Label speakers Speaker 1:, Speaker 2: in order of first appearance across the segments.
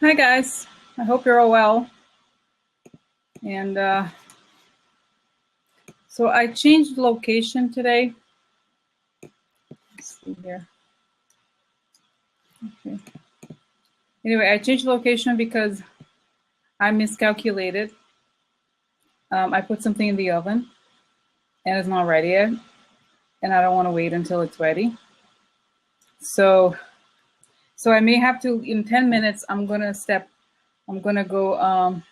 Speaker 1: Hi guys, I hope you're all well. And so I changed location today. Let's see here. Okay. Anyway, I changed location because I miscalculated. I put something in the oven and it's not ready yet, and I don't want to wait until it's ready. So I may have to, in 10 minutes, I'm gonna go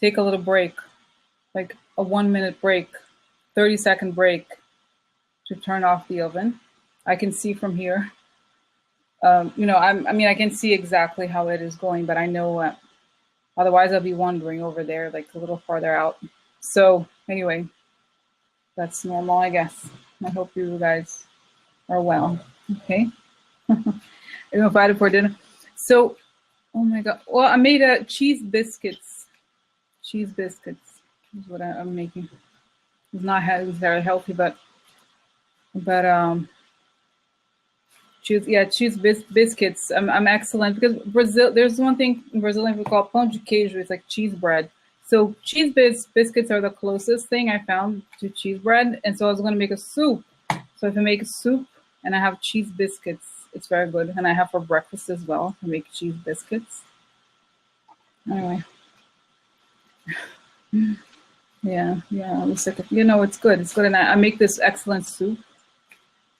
Speaker 1: take a little break, like a 1-minute break, 30-second break to turn off the oven. I can see from here. I mean, I can see exactly how it is going, but I know otherwise I'll be wandering over there, like a little farther out. So anyway, that's normal, I guess. I hope you guys are well. Okay. I'm invited for dinner. So, oh my God. Well, I made cheese biscuits. Cheese biscuits is what I'm making. It's not very healthy, but cheese biscuits. I'm excellent because Brazil. There's one thing in Brazilian we call pão de queijo. It's like cheese bread. So cheese biscuits are the closest thing I found to cheese bread, and so I was going to make a soup. So if I make a soup and I have cheese biscuits, it's very good. And I have for breakfast as well. I make cheese biscuits. Anyway, yeah. It's like, it's good. It's good, and I make this excellent soup.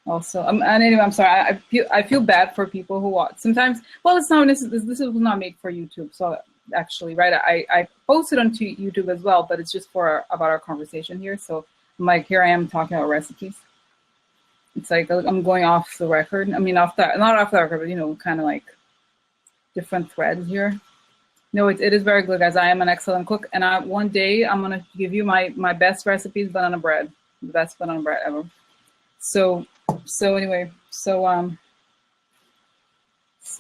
Speaker 1: Also, and anyway, I'm sorry. I feel bad for people who watch. Sometimes, well, it's not. This is not made for YouTube. So actually, right? I posted onto YouTube as well, but it's just about our conversation here. So I'm like, here I am talking about recipes. It's like I'm going off the record. I mean, not off the record, but kind of like different threads here. No, it is very good, guys. I am an excellent cook, and one day I'm gonna give you my best recipes banana bread, the best banana bread ever. So anyway,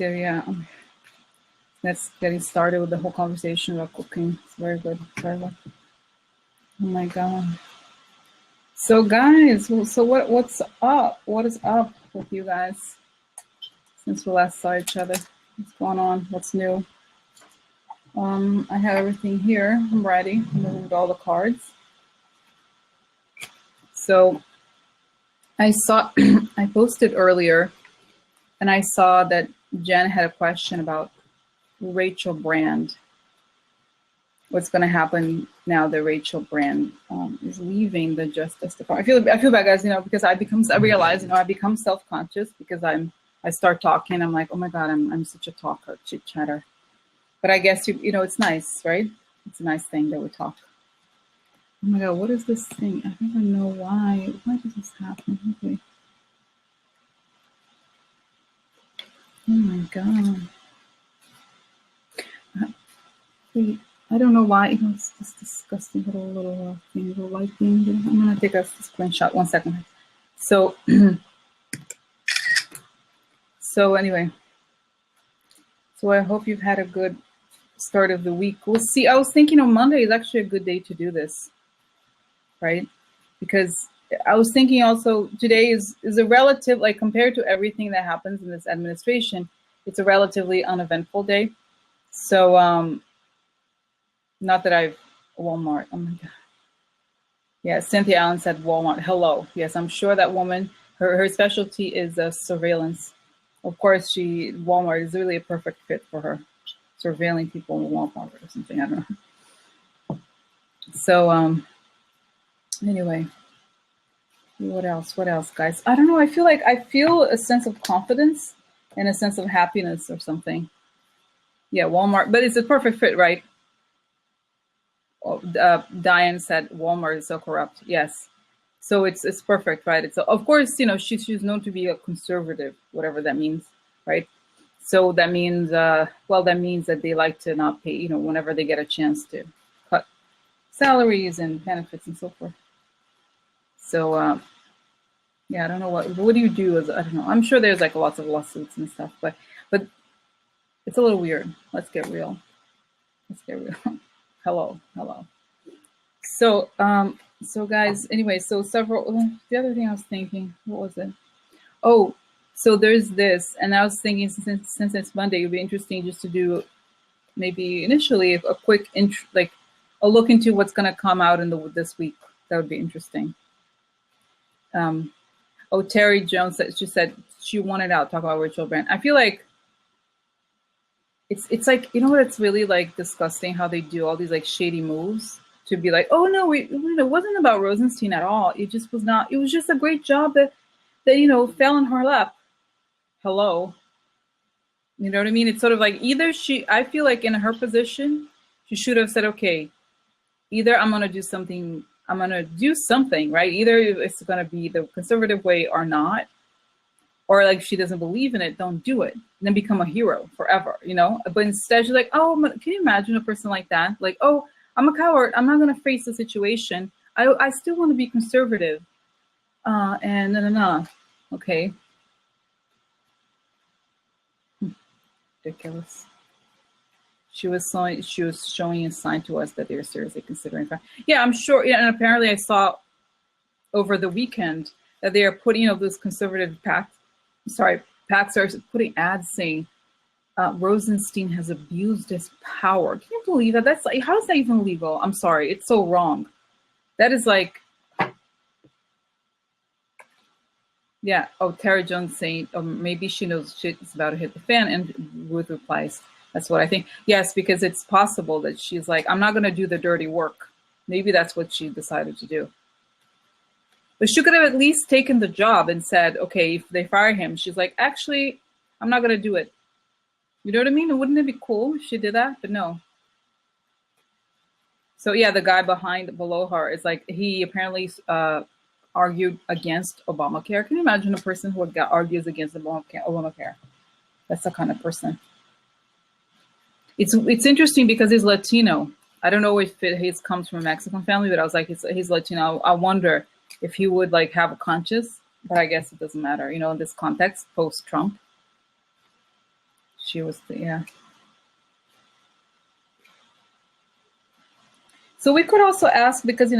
Speaker 1: yeah, let's get started with the whole conversation about cooking. It's very good, very good. Oh my God. So guys, so what's up? What is up with you guys since we last saw each other? What's going on? What's new? I have everything here. I'm ready. I'm moving all the cards. So I saw, I posted earlier, and I saw that Jen had a question about Rachel Brand. What's going to happen now that Rachel Brand is leaving the Justice Department? I feel bad, guys, because I realize, I become self-conscious because I start talking. I'm like, oh my God, I'm such a talker, chit chatter. But I guess it's nice, right? It's a nice thing that we talk. Oh my God, what is this thing? I don't even know why. Why does this happen? Okay. Oh my God. Wait, I don't know why. It's this disgusting little thing, little light thing. I'm gonna take a screenshot. 1 second. So, anyway. So I hope you've had a good start of the week. We'll see. I was thinking on Monday is actually a good day to do this. Right? Because I was thinking also today is a relative, like compared to everything that happens in this administration, it's a relatively uneventful day. So, not that Walmart, oh my God. Yeah, Cynthia Allen said Walmart, hello. Yes, I'm sure that woman, her specialty is surveillance. Of course, Walmart is really a perfect fit for her. Surveilling people in Walmart or something, I don't know. So, anyway, what else, guys? I don't know. I feel a sense of confidence and a sense of happiness or something. Yeah, Walmart, but it's a perfect fit, right? Diane said Walmart is so corrupt. Yes, so it's perfect, right? It's of course, she's known to be a conservative, whatever that means, right? So that means, that means that they like to not pay, whenever they get a chance to cut salaries and benefits and so forth. So, yeah, I don't know what do you do I don't know. I'm sure there's like lots of lawsuits and stuff, but it's a little weird. Let's get real. Hello. So, guys, anyway, the other thing I was thinking, what was it? Oh, So there's this, and I was thinking since it's Monday, it would be interesting just to do maybe initially a quick like a look into what's going to come out in this week. That would be interesting. Oh, Terry Jones she said she wanted out. Talk about Rachel Brand. I feel like it's like, you know what? It's really like disgusting how they do all these like shady moves to be like, oh no, it wasn't about Rosenstein at all. It just was not. It was just a great job that fell in her lap. Hello. You know what I mean? It's sort of like either I feel like in her position, she should have said, okay, either I'm going to do something, right? Either it's going to be the conservative way or not. Or like if she doesn't believe in it, don't do it. And then become a hero forever, But instead she's like, oh, can you imagine a person like that? Like, oh, I'm a coward. I'm not going to face the situation. I still want to be conservative. And no. Okay. Ridiculous. She was showing a sign to us that they were seriously considering. Yeah, I'm sure. Yeah, and apparently I saw over the weekend that they are putting, those conservative PACs are putting ads saying Rosenstein has abused his power. Can you believe that? That's like, how is that even legal? I'm sorry, it's so wrong. That is like, yeah. Oh, Terry Jones saying, maybe she knows shit is about to hit the fan, and Ruth replies, that's what I think. Yes, because it's possible that she's like, I'm not going to do the dirty work. Maybe that's what she decided to do. But she could have at least taken the job and said, okay, if they fire him, she's like, actually, I'm not going to do it. You know what I mean? Wouldn't it be cool if she did that? But no. So yeah, the guy below her is like, he apparently argued against Obamacare. Can you imagine a person who argues against Obamacare? That's the kind of person. It's interesting because he's Latino. I don't know if he comes from a Mexican family, but I was like, he's Latino. I wonder if he would like have a conscience, but I guess it doesn't matter, in this context, post-Trump. She was, yeah. So we could also ask, because,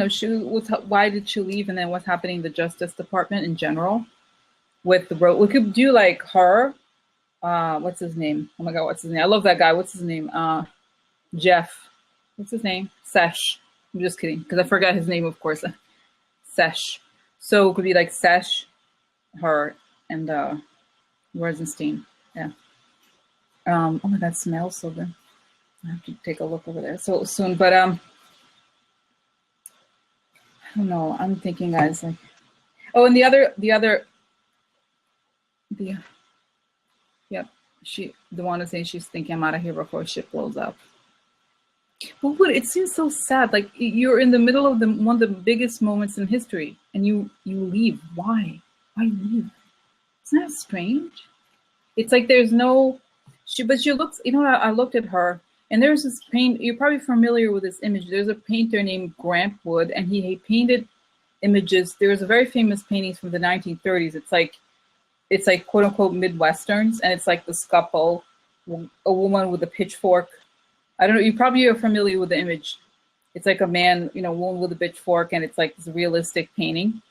Speaker 1: why did she leave, and then what's happening in the Justice Department in general with the road. We could do like her, what's his name? Oh my God, what's his name? I love that guy. What's his name? Jeff. What's his name? Sesh. I'm just kidding, because I forgot his name, of course. Sesh. So it could be like Sesh, her, and Rosenstein. Yeah. Oh my God, smells so good. I have to take a look over there so soon. But I don't know. I'm thinking, guys, like, oh, and the one who's saying she's thinking I'm out of here before shit blows up. Well, it seems so sad. Like you're in the middle of one of the biggest moments in history, and you leave. Why? Why leave? Isn't that strange? It's like there's no. But she looks. I looked at her, and there's this paint. You're probably familiar with this image. There's a painter named Grant Wood, and he painted images. There's a very famous paintings from the 1930s. It's like quote unquote Midwesterns, and it's like the scuffle, a woman with a pitchfork. I don't know. You probably are familiar with the image. It's like a man, woman with a pitchfork, and it's like this realistic painting.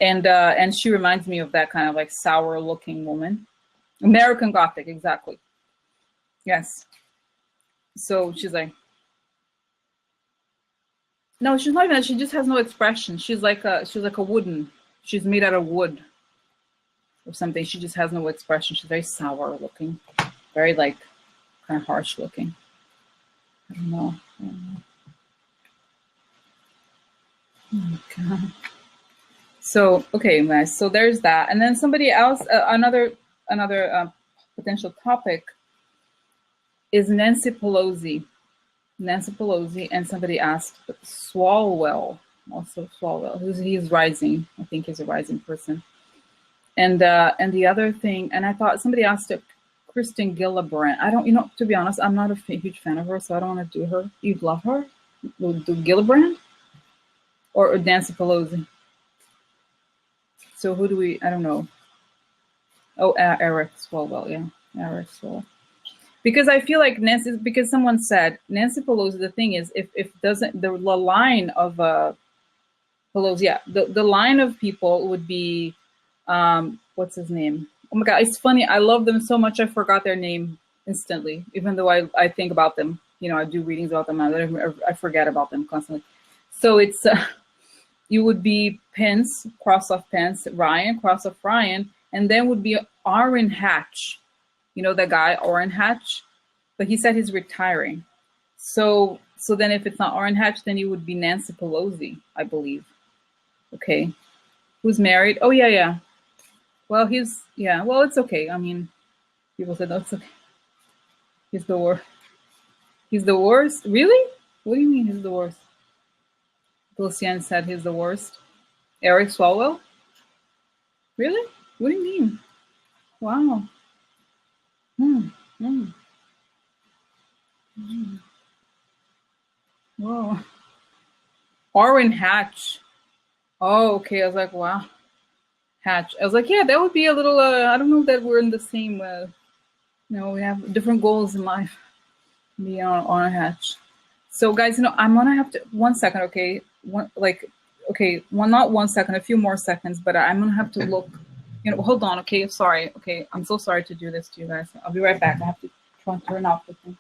Speaker 1: And she reminds me of that kind of like sour-looking woman. American Gothic, exactly. Yes. So she's like, no, she's not even that. She just has no expression. She's like a wooden. She's made out of wood or something. She just has no expression. She's very sour-looking, very like kind of harsh-looking. I don't know. Oh my God. So, okay, guys, so there's that. And then somebody else, another potential topic is Nancy Pelosi. Nancy Pelosi, and somebody asked Swalwell, also Swalwell, he's rising. I think he's a rising person. And the other thing, and I thought somebody asked Kristen Gillibrand. I don't, to be honest, I'm not a huge fan of her, so I don't want to do her. You love her? We'll do Gillibrand or Nancy Pelosi. So who do we? I don't know. Oh, Eric Swalwell. Yeah, Eric Swalwell. Because I feel like because someone said Nancy Pelosi. The thing is, if doesn't the line of Pelosi, yeah, the line of people would be, what's his name? Oh my God, it's funny. I love them so much. I forgot their name instantly, even though I think about them. You know, I do readings about them. I forget about them constantly. So it's, you would be Pence, cross off Pence, Ryan, cross off Ryan, and then would be Orrin Hatch. You know, that guy, Orrin Hatch? But he said he's retiring. So then if it's not Orrin Hatch, then you would be Nancy Pelosi, I believe. Okay. Who's married? Oh, yeah. Well, well, it's okay. I mean, people said, no, it's okay. He's the worst. He's the worst? Really? What do you mean he's the worst? Lucian said he's the worst. Eric Swalwell? Really? What do you mean? Wow. Whoa. Orrin Hatch. Oh, okay. I was like, wow. Hatch. I was like, yeah, that would be a little, I don't know that we're in the same, we have different goals in life. Be on a Hatch. So guys, I'm going to have to, 1 second, okay? Not 1 second, a few more seconds, but I'm going to have to look, hold on, okay? Sorry. Okay. I'm so sorry to do this to you guys. I'll be right back. I have to try and turn off the thing.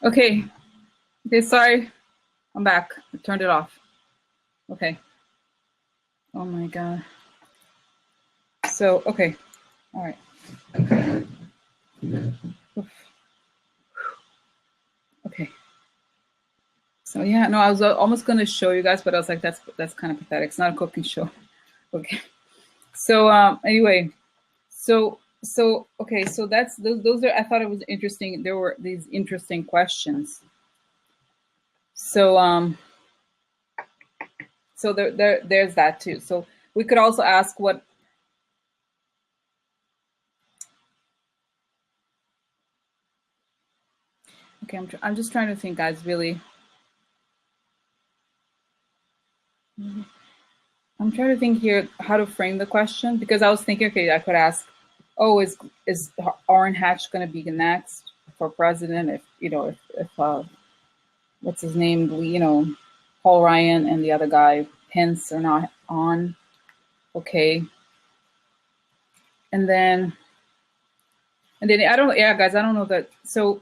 Speaker 1: Okay, sorry. I'm back. I turned it off. Okay. Oh my God. So, okay. All right. Okay. So yeah, no, I was almost going to show you guys, but I was like, that's kind of pathetic. It's not a cooking show. Okay. So anyway, so okay, so that's those are, I thought it was interesting. There were these interesting questions. So so there's that too. So we could also ask what. Okay, I'm just trying to think, guys. Really, I'm trying to think here how to frame the question, because I was thinking, okay, I could ask, oh, is Orrin Hatch going to be next for president? If what's his name? Paul Ryan and the other guy, Pence, are not on. Okay. And then I don't, yeah, guys, I don't know that. So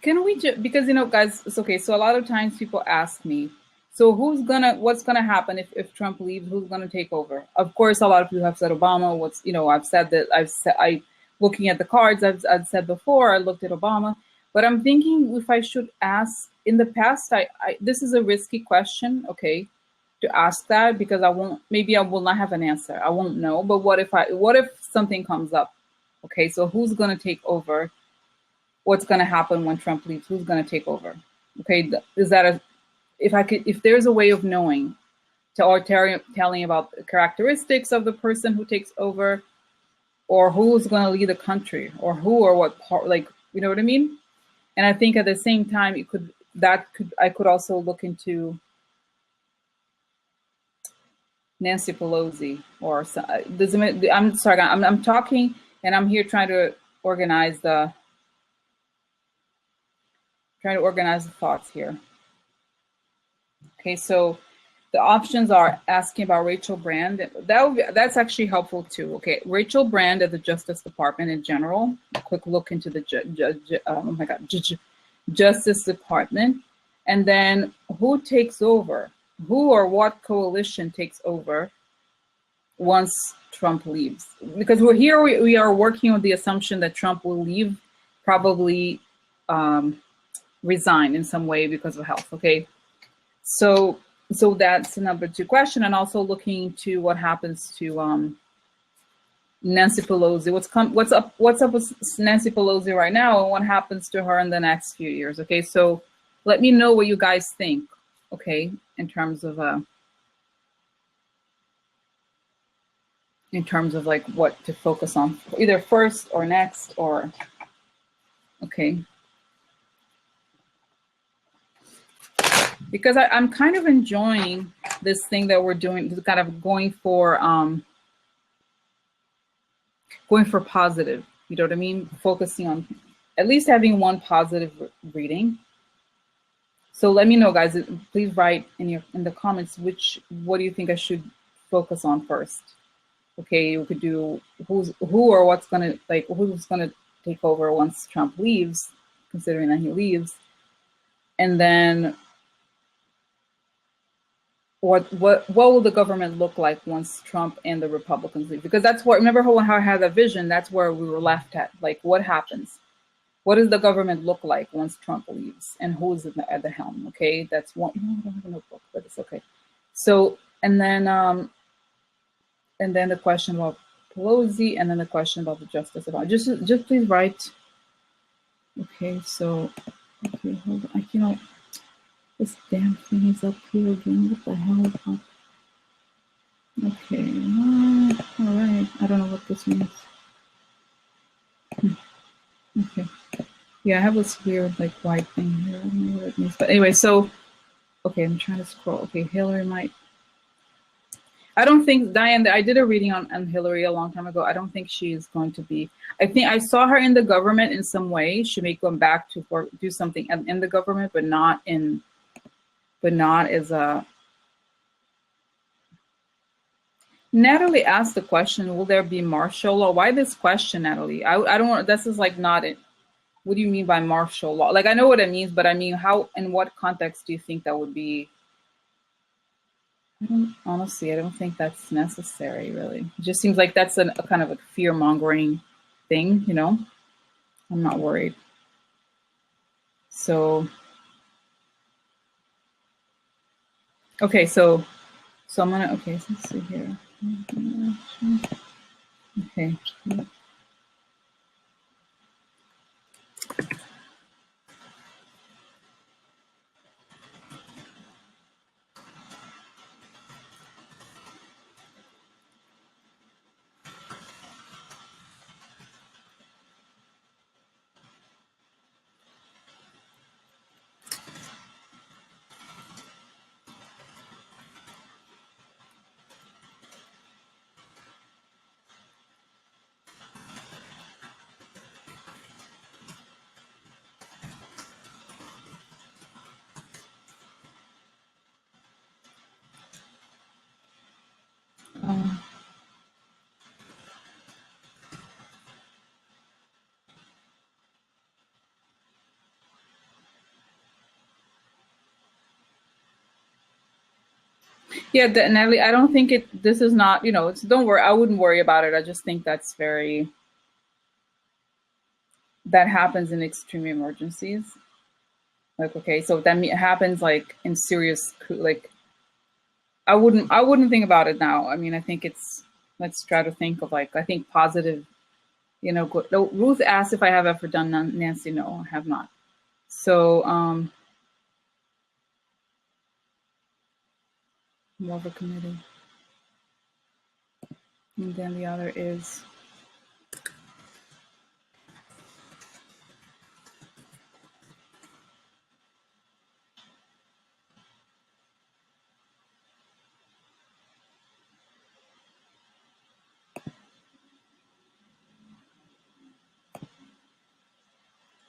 Speaker 1: can we just, because, guys, it's okay. So a lot of times people ask me, so what's gonna happen if Trump leaves? Who's gonna take over? Of course, a lot of people have said Obama. I've said that looking at the cards, I've said before, I looked at Obama, but I'm thinking if I should ask. In the past, this is a risky question, okay, to ask that, because I will not have an answer. I won't know. But what if something comes up? Okay, so who's gonna take over? What's gonna happen when Trump leaves? Who's gonna take over? Okay, is that if there's a way of knowing, telling about the characteristics of the person who takes over, or who's going to lead the country, or who or what part, you know what I mean? And I think at the same time, I could also look into Nancy Pelosi, or I'm sorry, I'm talking, and I'm here trying to organize the thoughts here. Okay, so the options are asking about Rachel Brand. That's actually helpful too. Okay, Rachel Brand at the Justice Department in general. A quick look into the Justice Department, and then who takes over? Who or what coalition takes over once Trump leaves? Because we are working on the assumption that Trump will leave, probably resign in some way because of health. Okay. So that's the number 2 question, and also looking to what happens to Nancy Pelosi. What's up with Nancy Pelosi right now, and what happens to her in the next few years? Okay, so let me know what you guys think. Okay, in terms of like what to focus on, either first or next, or okay. Because I'm kind of enjoying this thing that we're doing, kind of going for positive, you know what I mean? Focusing on at least having one positive reading. So let me know, guys. Please write in the comments what do you think I should focus on first. Okay, we could do who's gonna take over once Trump leaves, considering that he leaves, and then what will the government look like once Trump and the Republicans leave? Because that's what, remember how I had that vision, that's where we were left at. Like, what happens? What does the government look like once Trump leaves? And who's at the helm? Okay, that's one. I don't have a notebook, but it's okay. So, and then the question about Pelosi, and then the question about the justice. Just please write. Okay, so, okay, hold on. This damn thing is up here again. What the hell is up? Okay. All right. I don't know what this means. Okay. Yeah, I have this weird, like, white thing here. I don't know what it means. But anyway, so, okay, I'm trying to scroll. Okay, Hillary might. I don't think, Diane, I did a reading on Hillary a long time ago. I don't think she is going to be. I think I saw her in the government in some way. She may come back to work, do something in the government, but not as a. Natalie asked the question, will there be martial law? Why this question, Natalie? I don't want, this is like not it. What do you mean by martial law? Like, I know what it means, but I mean, how, in what context do you think that would be? Honestly, I don't think that's necessary, really. It just seems like that's a kind of a fear-mongering thing, you know? I'm not worried. So, okay, so I'm gonna, okay, so let's see here. Okay. Yeah, Natalie, I don't think this is not, you know, don't worry, I wouldn't worry about it. I just think that happens in extreme emergencies. Like, okay, so that happens like in serious, like, I wouldn't think about it now. I mean, I think let's try to think of, like, I think positive, you know, good. No, Ruth asked if I have ever done Nancy. No, I have not. So, more of a committee. And then the other is,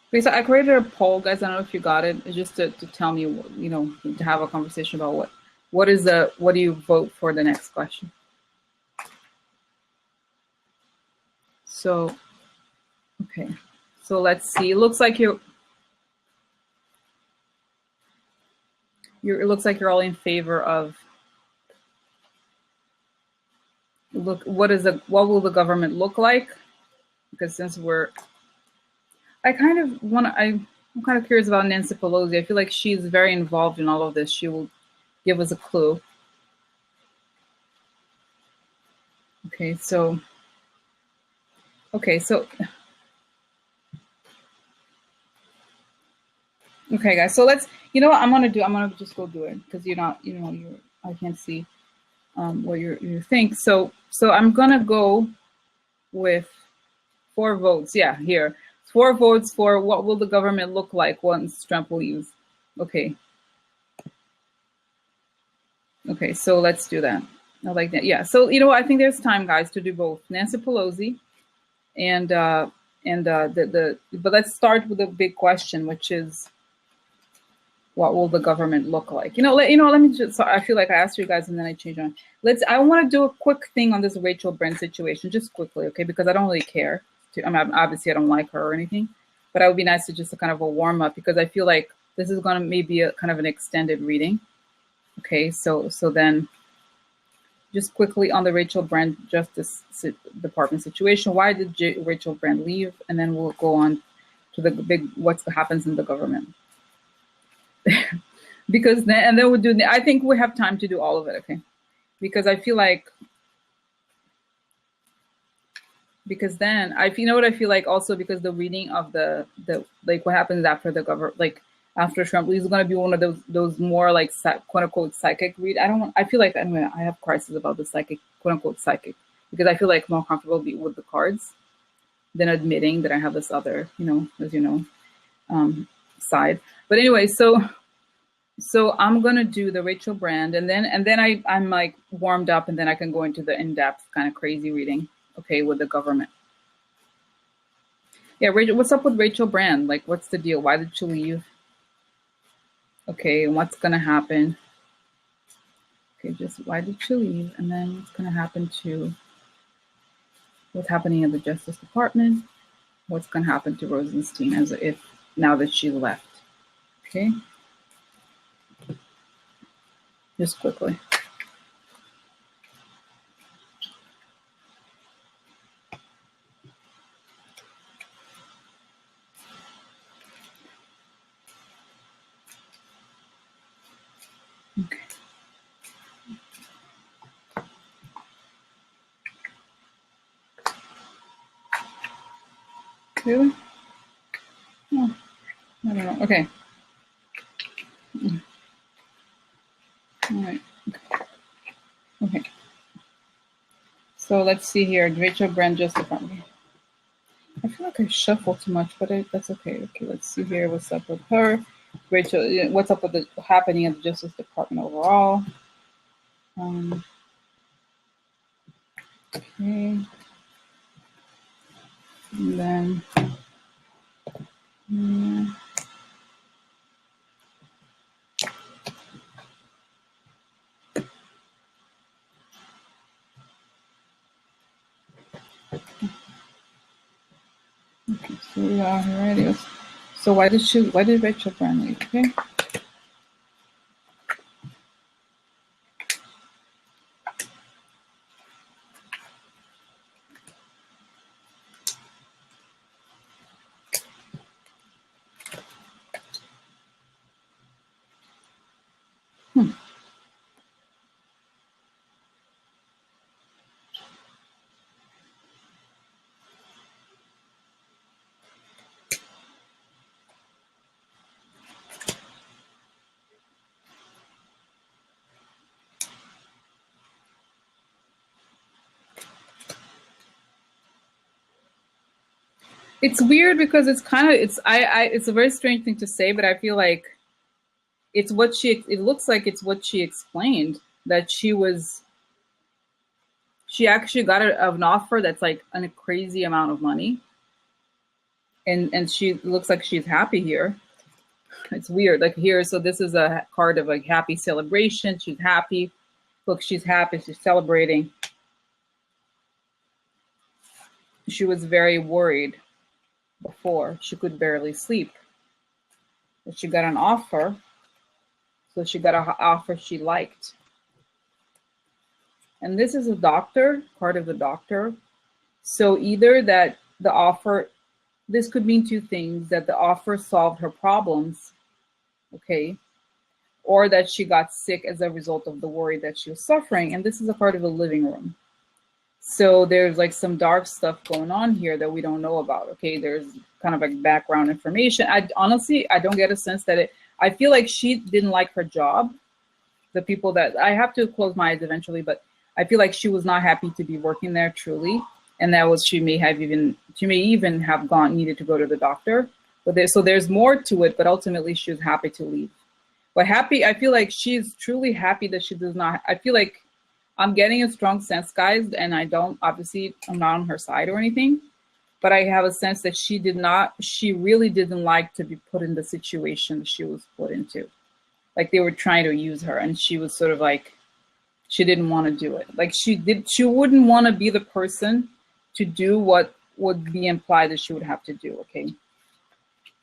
Speaker 1: okay, so I created a poll, guys. I don't know if you got it. It's just to tell me, you know, to have a conversation about what do you vote for the next question? So, okay. So let's see. It looks like it looks like you're all in favor of. Look, what will the government look like? Because since I'm kind of curious about Nancy Pelosi. I feel like she's very involved in all of this. She will give us a clue. Okay, so Okay, so okay, guys. So let's. You know what I'm gonna do? I'm gonna just go do it because you're not. You know, you're. I can't see what you think. So I'm gonna go with 4 votes. Yeah, here. 4 votes for what will the government look like once Trump leaves. Okay. Okay, so let's do that. I like that. Yeah. So you know, I think there's time, guys, to do both Nancy Pelosi and the. But let's start with the big question, which is, what will the government look like? Let me just. So I feel like I asked you guys and then I changed on. I want to do a quick thing on this Rachel Brand situation, just quickly, okay? Because I don't really care. I mean, obviously I don't like her or anything, but it would be nice to just a kind of a warm up because I feel like this is going to maybe a kind of an extended reading. Okay, so then just quickly on the Rachel Brand Justice Department situation. Why did Rachel Brand leave? And then we'll go on to the big what happens in the government. Because then we'll do. I think we have time to do all of it. Okay, because I feel like. Because then you know what I feel like also because the reading of the like what happens after the government, like after Trump leaves, is going to be one of those more like quote unquote psychic read. I feel like anyway I have crisis about the psychic quote unquote psychic because I feel like more comfortable with the cards than admitting that I have this other, as you know, side. But anyway, so I'm gonna do the Rachel Brand, and then I'm like warmed up, and then I can go into the in-depth kind of crazy reading, okay, with the government. Yeah, Rachel, what's up with Rachel Brand? Like, what's the deal? Why did she leave? Okay, and what's gonna happen? Okay, just why did she leave, and then what's gonna happen to what's happening in the Justice Department? What's gonna happen to Rosenstein as if now that she left? Okay. Just quickly. Okay. Really? Oh, I don't know. Okay. All right. Okay. So let's see here. Rachel Brand just Department. I feel like I shuffle too much, but that's okay. Okay, let's see here. What's up with her? Rachel, what's up with the happening at the Justice Department overall? Okay. And then, okay, so we are already. So why did Rachel Brand leave? Okay. It's weird because it's a very strange thing to say, but I feel like it looks like it's what she explained, that she actually got an offer that's like a crazy amount of money. And she looks like she's happy here. It's weird. Like here, so this is a card of like happy celebration. She's happy. Look, she's happy. She's celebrating. She was very worried before. She could barely sleep. But she got an offer. So she got an offer she liked. And this is a doctor, part of the doctor. So either that the offer, this could mean 2 things: that the offer solved her problems, okay, or that she got sick as a result of the worry that she was suffering. And this is a part of the living room. So there's like some dark stuff going on here that we don't know about. Okay, there's kind of like background information. I honestly, I don't get a sense that I feel like she didn't like her job. The people that, I have to close my eyes eventually, but I feel like she was not happy to be working there truly. And that was, she may even have needed to go to the doctor. But there's more to it, but ultimately she was happy to leave. But I feel like she's truly happy that she does not, I feel like I'm getting a strong sense, guys, and I'm not on her side or anything, but I have a sense that she really didn't like to be put in the situation she was put into. Like they were trying to use her, and she was sort of like, she didn't want to do it. Like she wouldn't want to be the person to do what would be implied that she would have to do, okay?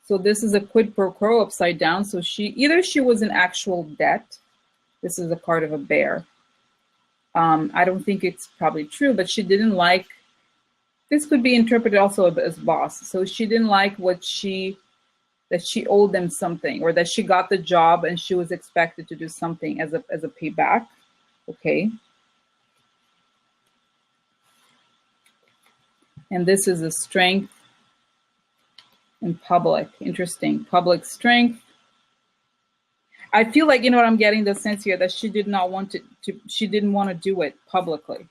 Speaker 1: So this is a quid pro quo upside down. So either she was in actual debt. This is a card of a bear. I don't think it's probably true, but she didn't like, this could be interpreted also as boss. So she didn't like that she owed them something, or that she got the job and she was expected to do something as a payback. Okay. And this is a strength in public. Interesting. Public strength. I feel like, you know what, I'm getting the sense here that she did not want she didn't want to do it publicly.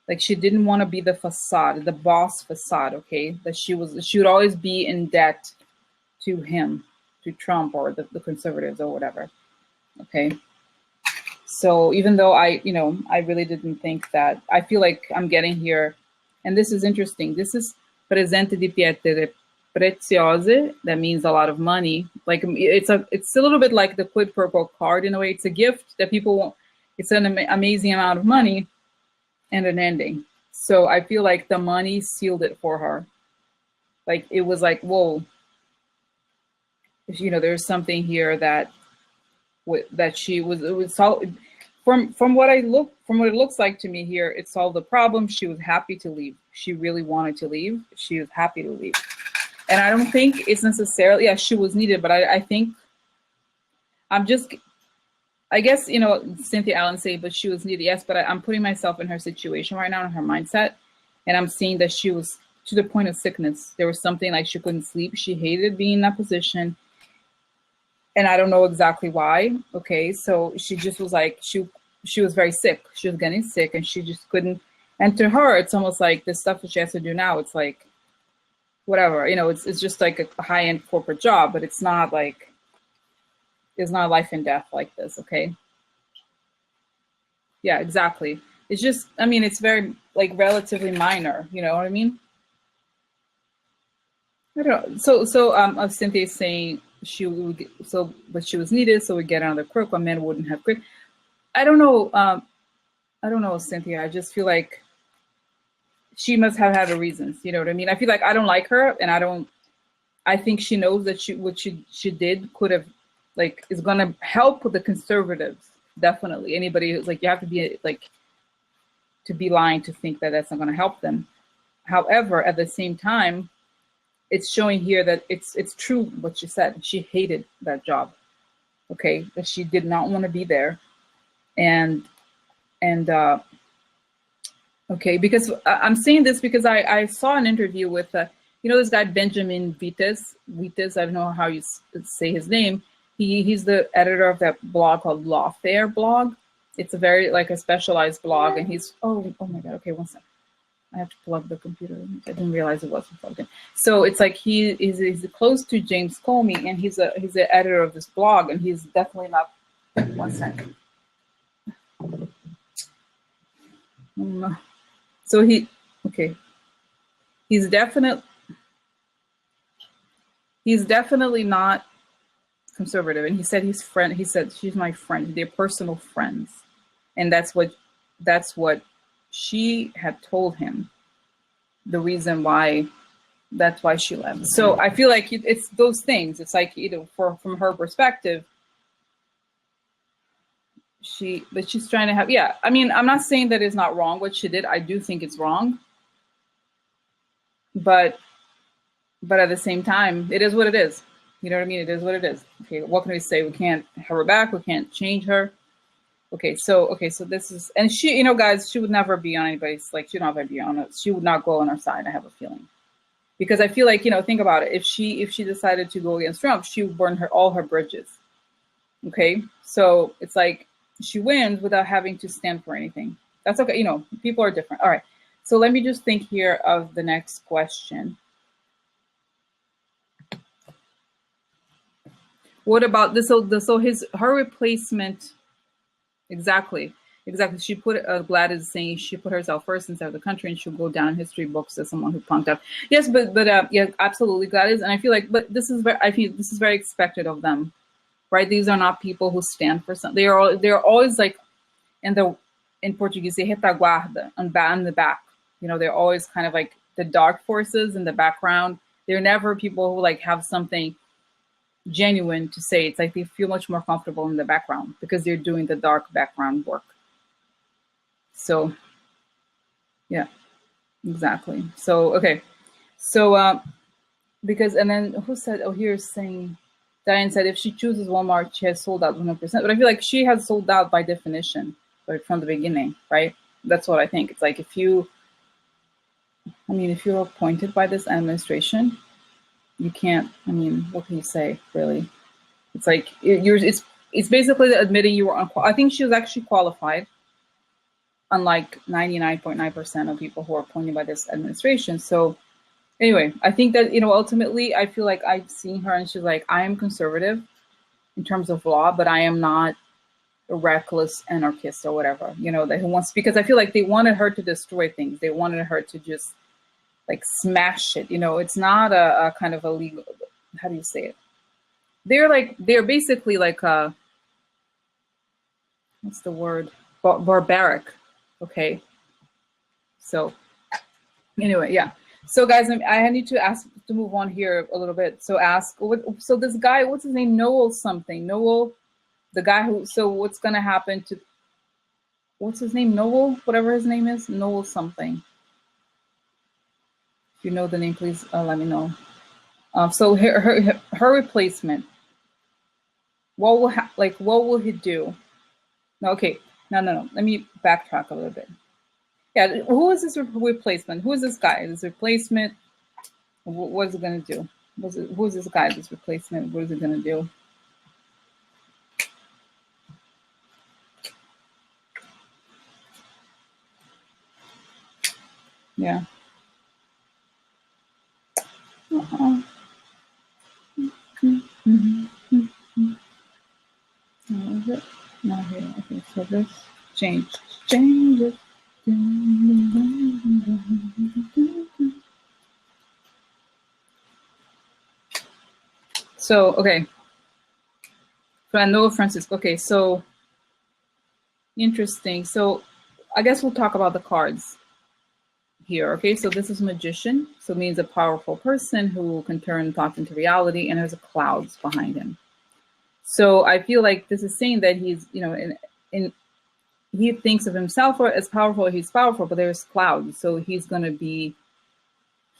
Speaker 1: Like she didn't want to be the facade, the boss facade, okay? That she would always be in debt to him, to Trump or the conservatives or whatever, okay? So even though I really didn't think that, I feel like I'm getting here, and this is interesting. This is presente di pietre preziose, that means a lot of money. Like it's a little bit like the quid pro quo card in a way. It's a gift that people want. It's an amazing amount of money and an ending. So I feel like the money sealed it for her. Like it was like, whoa, there's something here that she was, it was from what it looks like to me here, it solved the problem. She was happy to leave. She really wanted to leave. She was happy to leave. And I don't think it's necessarily, yeah, she was needed, but I think I guess, Cynthia Allen say, but she was needed. Yes, but I'm putting myself in her situation right now, in her mindset. And I'm seeing that she was to the point of sickness. There was something like she couldn't sleep. She hated being in that position. And I don't know exactly why. Okay. So she just was like, she was very sick. She was getting sick and she just couldn't. And to her, it's almost like the stuff that she has to do now. It's like, whatever, it's just like a high-end corporate job, but it's not like, it's not life and death like this. Okay. Yeah, exactly. It's just, it's very like relatively minor, you know what I mean? I don't know. So Cynthia is saying but she was needed, so we get another crook. A man wouldn't have quit. I don't know, Cynthia. I just feel like she must have had her reasons. You know what I mean? I feel like I don't like her, and I think she knows that what she did could have, like, is going to help the conservatives. Definitely. Anybody who's like, you have to be like, to be lying to think that that's not going to help them. However, at the same time, it's showing here that it's true what she said. She hated that job. Okay. That she did not want to be there. Okay, because I'm saying this because I saw an interview with, this guy, Benjamin Vites. I don't know how you say his name. He's the editor of that blog called Lawfare blog. It's a very, like, a specialized blog. And he's, oh my God, okay, one second. I have to plug the computer. I didn't realize it wasn't plugged in. So it's like he's close to James Comey, and he's the editor of this blog, and he's definitely not, one second. So he's definitely not conservative. And he said she's my friend. They're personal friends. And that's what she had told him, the reason why, that's why she left. So I feel like it's those things. It's like, from her perspective, she's trying to have, I'm not saying that it's not wrong what she did. I do think it's wrong. But at the same time, it is what it is. You know what I mean? It is what it is. Okay, what can we say? We can't have her back. We can't change her. Okay, so this is, and she, guys, she would never be on anybody's, like, she'd never be on us. She would not go on our side, I have a feeling. Because I feel like, think about it. If she decided to go against Trump, she would burn all her bridges. Okay? So it's like she wins without having to stand for anything. That's okay. People are different. All right. So let me just think here of the next question. What about this? So her replacement, exactly. She put Gladys is saying she put herself first instead of the country, and she'll go down in history books as someone who punked up. Yes, but yeah, absolutely, Gladys. And I feel like, but this is very expected of them, right? These are not people who stand for something. They're always like in Portuguese, they retaguarda, in the back. They're always kind of like the dark forces in the background. They're never people who like have something genuine to say. It's like they feel much more comfortable in the background because they're doing the dark background work. So, yeah, exactly. So, okay. So, because, and then who said, here's saying, Diane said, if she chooses Walmart, she has sold out 100%. But I feel like she has sold out by definition, like from the beginning, right? That's what I think. It's like if you're appointed by this administration, you can't, what can you say, really? It's like, it's basically admitting you were unqualified. I think she was actually qualified, unlike 99.9% of people who are appointed by this administration. So anyway, I think that, ultimately, I feel like I've seen her and she's like, I am conservative in terms of law, but I am not a reckless anarchist or whatever, that who wants, because I feel like they wanted her to destroy things. They wanted her to just like smash it. It's not a kind of a legal, how do you say it? They're basically like, what's the word? Barbaric. Okay. So anyway, yeah. So guys, I need to move on here a little bit. So so this guy, what's his name? Noel something. Noel, the guy so what's going to happen to, what's his name? Noel, whatever his name is, Noel something. If you know the name, please let me know. So her replacement, what will he do? No, okay. No. Let me backtrack a little bit. Yeah, who is this replacement? Who is this guy? This replacement, what is it going to do? Who is this guy, this replacement? What is it going to do? Yeah. No, is it? Not here. Okay, so this change it. So, okay. Noel Francisco. Okay, so interesting. So I guess we'll talk about the cards here. Okay, so this is magician. So it means a powerful person who can turn thoughts into reality, and there's clouds behind him. So I feel like this is saying that he's, he thinks of himself as powerful. He's powerful, but there's clouds. So he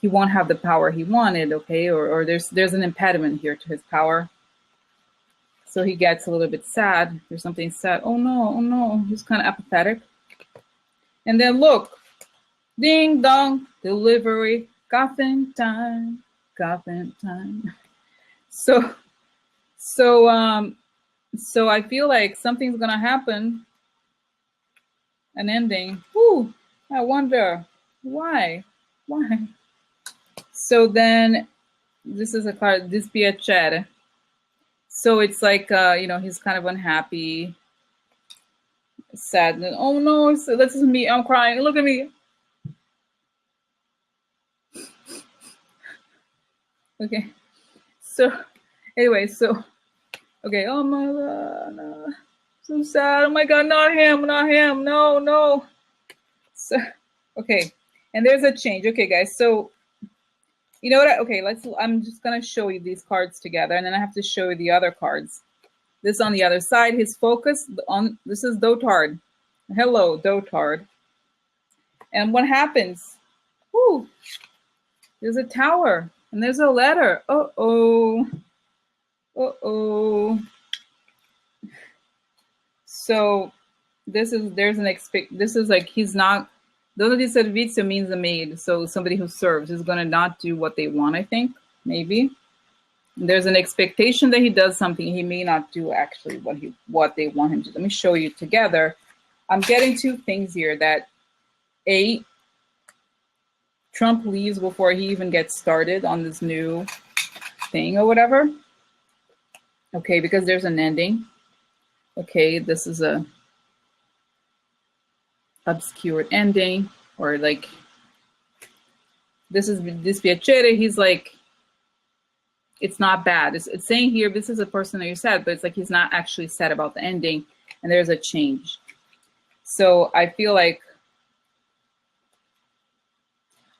Speaker 1: won't have the power he wanted. Okay, or there's an impediment here to his power. So he gets a little bit sad. There's something sad. Oh no. He's kind of apathetic. And then look, ding dong, delivery, coffin time. So I feel like something's gonna happen. An ending. Ooh, I wonder why. So then this is a card, dispiacere. So it's like, he's kind of unhappy, sad. Oh no, this is me. I'm crying. Look at me. Okay. So anyway, okay. Oh my God, no. So sad. Oh my God, not him. No. So, okay. And there's a change. Okay, guys. So, you know what? Okay, I'm just going to show you these cards together, and then I have to show you the other cards. This on the other side, his focus on, this is Dotard. Hello, Dotard. And what happens? Whoo, there's a tower, and there's a letter. Uh-oh. So This is like he's not. Dono di servizio means a maid, so somebody who serves is going to not do what they want. I think maybe there's an expectation that he does something. He may not do actually what they want him to. Let me show you together. I'm getting two things here. That Trump leaves before he even gets started on this new thing or whatever. Okay, because there's an ending. Okay, this is a obscured ending, or like this is dispiacere. He's like, it's not bad. It's saying here this is a person that you're sad, but it's like he's not actually sad about the ending, and there's a change. So I feel like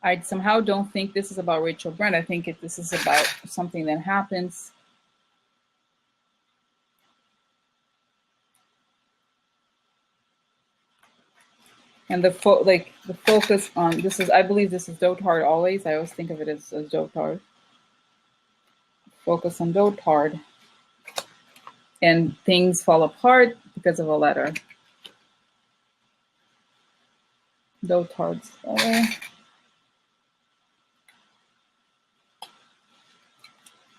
Speaker 1: I somehow don't think this is about Rachel Brent. I think this is about something that happens. And the focus on this is, I believe this is Dotard always. I always think of it as Dotard. Focus on Dotard. And things fall apart because of a letter. Dotard's letter.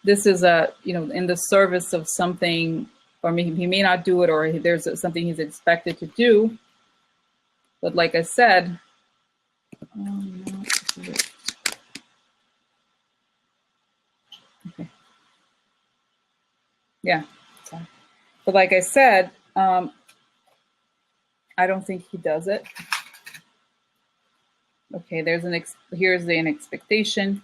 Speaker 1: This is in the service of something, or he may not do it, or there's something he's expected to do. But like I said, okay. Yeah. Sorry. But like I said, I don't think he does it. Okay, here's an expectation.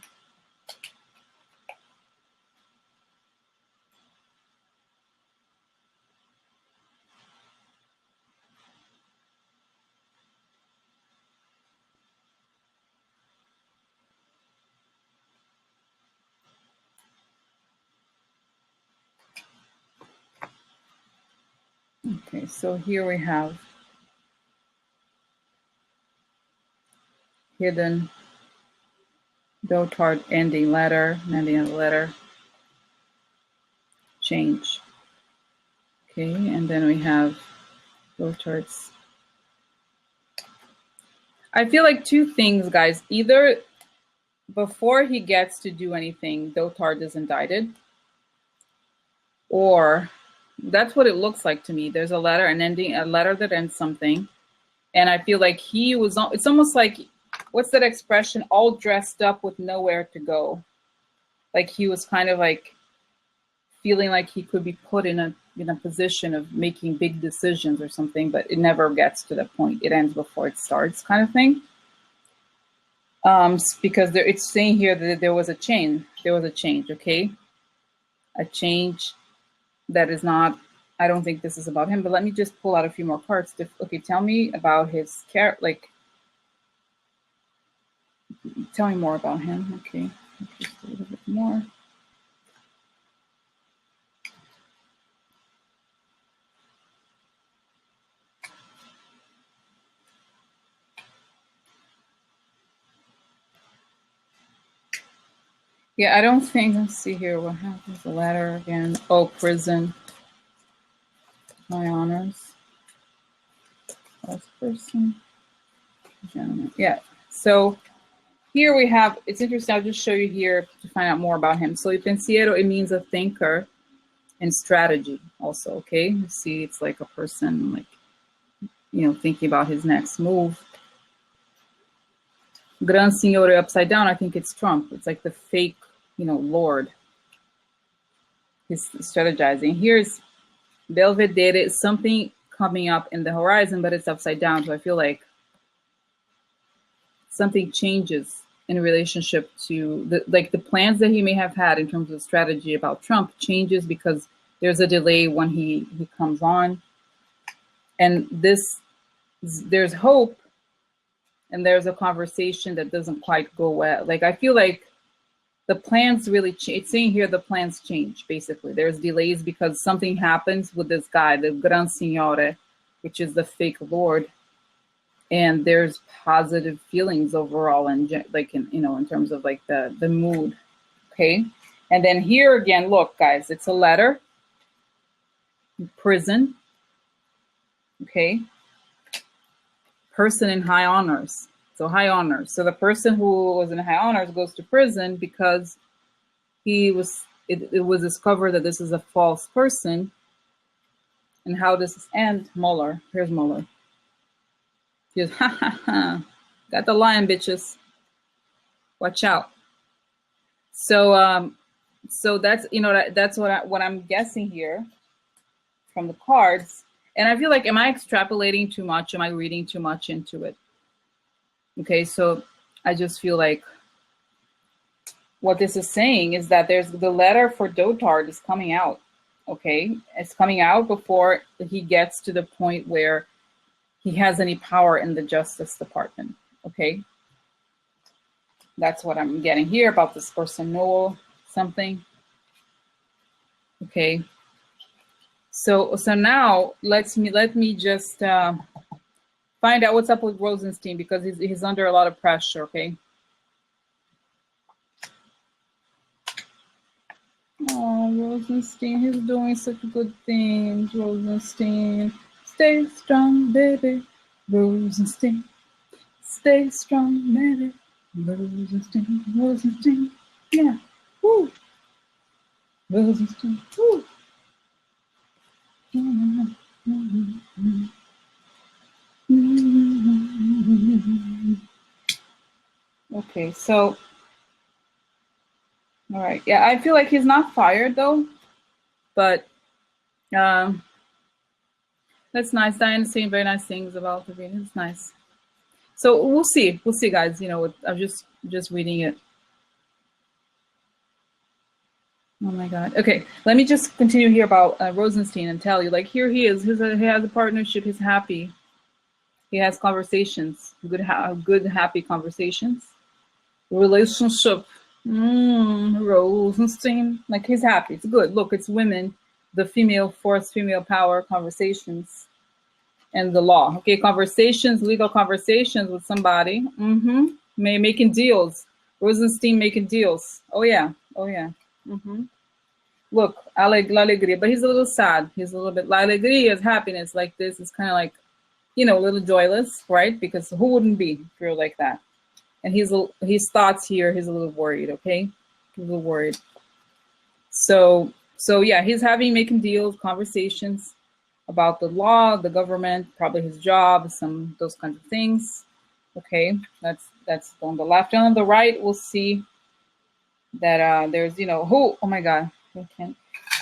Speaker 1: Okay, so here we have hidden Dotard ending of the letter, change. Okay, and then we have Dotard's. I feel like two things, guys. Either before he gets to do anything, Dotard is indicted, or that's what it looks like to me. There's a letter, a letter that ends something. And I feel like it's almost like, what's that expression? All dressed up with nowhere to go. Like he was kind of like feeling like he could be put in a position of making big decisions or something, but it never gets to that point. It ends before it starts, kind of thing. Because it's saying here that there was a change. There was a change, okay? A change that is not, I don't think this is about him, but let me just pull out a few more cards. Okay, tell me about his character, like, tell me more about him. Okay, just a little bit more. Yeah, I don't think, let's see here, what happens, the letter again. Oh, prison. My honors. Last person. Gentleman. Yeah, so here we have, it's interesting, I'll just show you here to find out more about him. So pensiero, it means a thinker, and strategy also, okay? You see, it's like a person, like, thinking about his next move. Gran Signore upside down, I think it's Trump. It's like the fake, Lord. He's strategizing. Here's Belvedere, something coming up in the horizon, but it's upside down. So I feel like something changes in relationship to the plans that he may have had in terms of strategy about Trump changes because there's a delay when he comes on. And there's hope, and there's a conversation that doesn't quite go well. Like, I feel like the plans really change. It's saying here the plans change, basically. There's delays because something happens with this guy, the Gran Signore, which is the fake Lord. And there's positive feelings overall, and in terms of like the mood, okay. And then here again, look, guys, it's a letter, prison, okay. person in high honors. So high honors. So the person who was in high honors goes to prison because it was discovered that this is a false person. And how does this end? Mueller. Here's Mueller. He goes, ha ha ha. Got the lion, bitches. Watch out. So so that's that's what I'm guessing here from the cards. And I feel like, am I extrapolating too much? Am I reading too much into it? Okay, so I just feel like what this is saying is that there's the letter for Dotard is coming out. Okay, it's coming out before he gets to the point where he has any power in the Justice Department. Okay, that's what I'm getting here about this person, Noel something. Okay, so now let me just find out what's up with Rosenstein, because he's under a lot of pressure. Okay. Oh, Rosenstein, he's doing such good things. Rosenstein, stay strong, baby. Rosenstein, stay strong, baby. Rosenstein, Rosenstein, yeah. Woo. Rosenstein, woo. Okay, so, all right. Yeah, I feel like he's not fired though, but that's nice. Diana's saying very nice things about the video. It's nice. So we'll see, guys. I'm just reading it. Oh my God. Okay, let me just continue here about Rosenstein and tell you, like, here he is. He has a partnership. He's happy. He has conversations, good, happy conversations. Relationship. Rosenstein, like, he's happy. It's good. Look, it's women, the female force, female power conversations, and the law. Okay, conversations, legal conversations with somebody. Making deals. Rosenstein making deals. Oh yeah. Look, la alegría, but he's a little sad. He's a little bit, la alegría is happiness. Like this is kind of like, a little joyless, right? Because who wouldn't be if you're like that? And his thoughts here, he's a little worried, okay? He's a little worried. So yeah, he's making deals, conversations about the law, the government, probably his job, those kinds of things. Okay, that's on the left. And on the right, we'll see that there's, oh my God,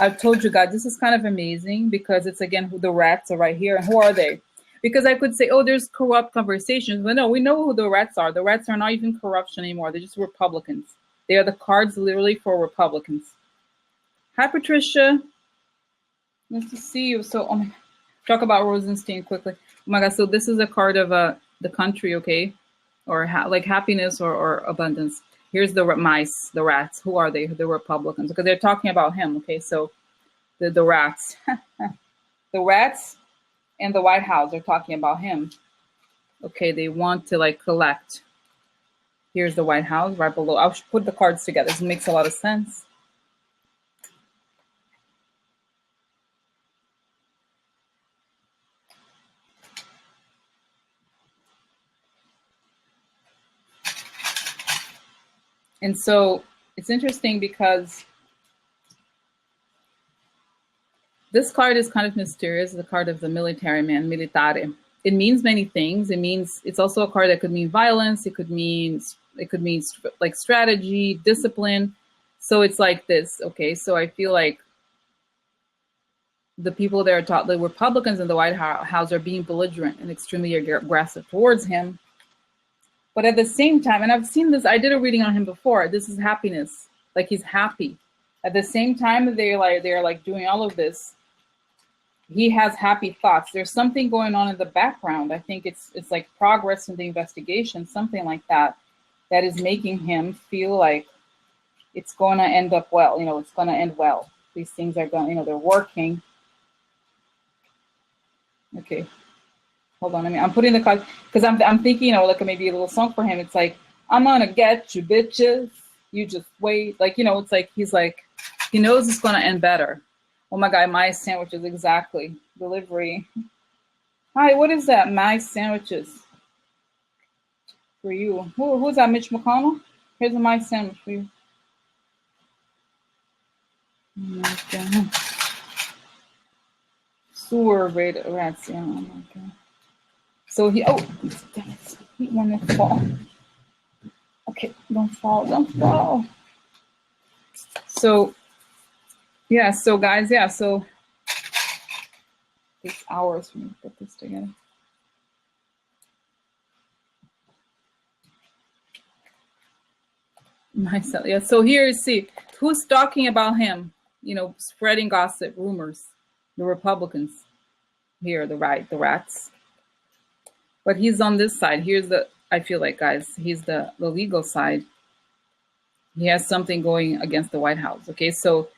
Speaker 1: I've told you guys, this is kind of amazing, because it's, again, who the rats are right here. And who are they? Because I could say, oh, there's corrupt conversations. But no, we know who the rats are. The rats are not even corruption anymore. They're just Republicans. They are the cards literally for Republicans. Hi, Patricia. Nice to see you. So, oh my God. Talk about Rosenstein quickly. Oh my God. So this is a card of the country, okay? Or like happiness or abundance. Here's the mice, the rats. Who are they? The Republicans. Because they're talking about him, okay? So the rats. The rats and the White House are talking about him. Okay, they want to like collect. Here's the White House right below. I'll put the cards together. This makes a lot of sense. And so it's interesting because this card is kind of mysterious. The card of the military man, militare. It means many things. It's also a card that could mean violence. It could mean like strategy, discipline. So it's like this. Okay, so I feel like the people that are taught, the Republicans in the White House, are being belligerent and extremely aggressive towards him. But at the same time, and I've seen this, I did a reading on him before. This is happiness. Like, he's happy. At the same time, they're like doing all of this, he has happy thoughts. There's something going on in the background. I think it's like progress in the investigation, something like that, that is making him feel like it's going to end up well. It's going to end well. These things are going, they're working. Okay. Hold on. I'm putting the cards because I'm thinking, like maybe a little song for him. It's like, I'm going to get you, bitches. You just wait. Like, it's like, he's like, he knows it's going to end better. Oh my God, my sandwiches, exactly. Delivery. Hi, what is that? My sandwiches. for you. Who's that, Mitch McConnell? Here's a my sandwich for you. Okay. Sewer rats, yeah, oh my God. So he, oh, damn it, he wanted to fall. Okay, don't fall, don't fall. So, yeah, so guys, yeah, so it's hours for me to put this together. Myself, yeah, so here, see, who's talking about him? You know, spreading gossip, rumors, the Republicans here, the rats. But he's on this side. Here's the, I feel like, guys, he's the legal side. He has something going against the White House. Okay, so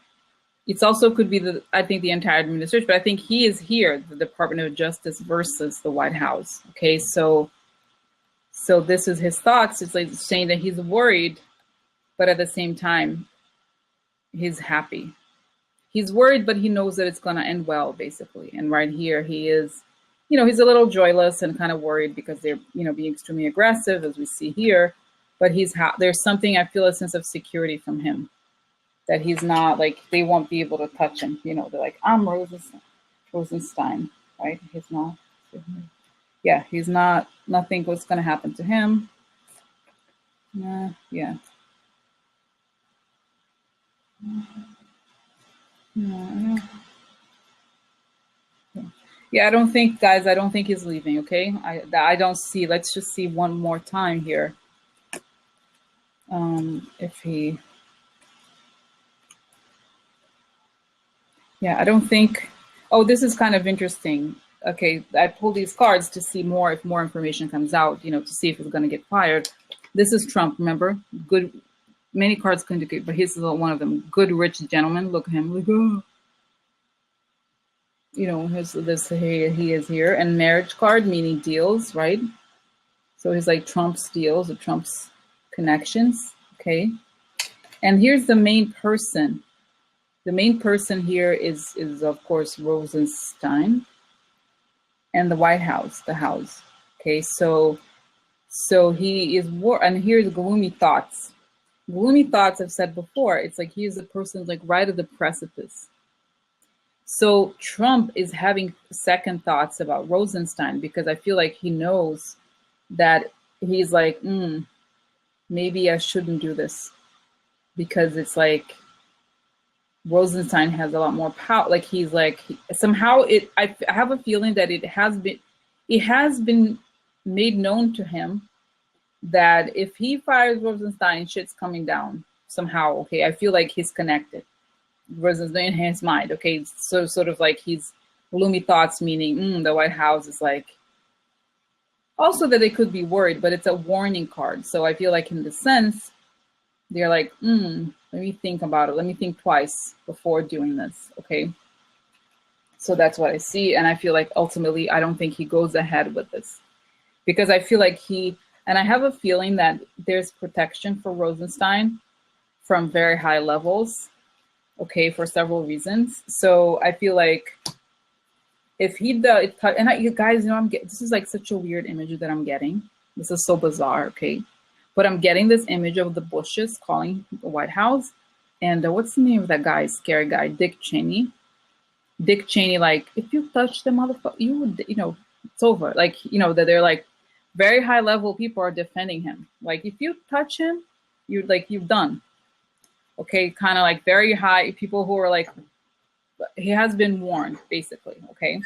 Speaker 1: it's also could be the, I think, the entire administration, but I think he is here, the Department of Justice versus the White House. Okay, so this is his thoughts. It's like saying that he's worried, but at the same time, he's happy. He's worried, but he knows that it's going to end well, basically. And right here, he is, you know, he's a little joyless and kind of worried because they're, you know, being extremely aggressive, as we see here. But there's something, I feel, a sense of security from him, that he's not like, they won't be able to touch him. You know, they're like, I'm Rosenstein, right? He's not, yeah, he's not, nothing was going to happen to him. Yeah. Yeah, I don't think, guys, I don't think he's leaving, okay? I don't see, let's just see one more time here. If he, yeah, I don't think, oh, this is kind of interesting. Okay, I pulled these cards to see more, if more information comes out, you know, to see if he's going to get fired. This is Trump, remember? Good, many cards can indicate, but here's one of them. Good, rich gentleman. Look at him, like, oh. You know, he is here. And marriage card, meaning deals, right? So he's like Trump's deals or Trump's connections, okay? And here's the main person. The main person here is of course, Rosenstein and the White House, the House, okay? So he is, and here's gloomy thoughts. Gloomy thoughts, I've said before, it's like he's the person like right at the precipice. So Trump is having second thoughts about Rosenstein because I feel like he knows that he's like, maybe I shouldn't do this, because it's like Rosenstein has a lot more power. Like he's like, somehow I have a feeling that it has been made known to him that if he fires Rosenstein, shit's coming down somehow. Okay, I feel like he's connected. Rosenstein in his mind. Okay, so sort of like he's gloomy thoughts, meaning the White House is like, also that they could be worried, but it's a warning card. So I feel like in the sense, they're like, let me think about it. Let me think twice before doing this. Okay. So that's what I see. And I feel like ultimately, I don't think he goes ahead with this, because I feel like and I have a feeling that there's protection for Rosenstein from very high levels. Okay. For several reasons. So I feel like if he does, you guys know, this is like such a weird image that I'm getting. This is so bizarre. Okay. But I'm getting this image of the Bushes calling the White House. And what's the name of that guy, scary guy? Dick Cheney. Dick Cheney, like, if you touch the motherfucker, you would, you know, it's over. Like, you know, that they're like very high level people are defending him. Like, if you touch him, you've done. Okay. Kind of like very high people who are like, he has been warned, basically. Okay.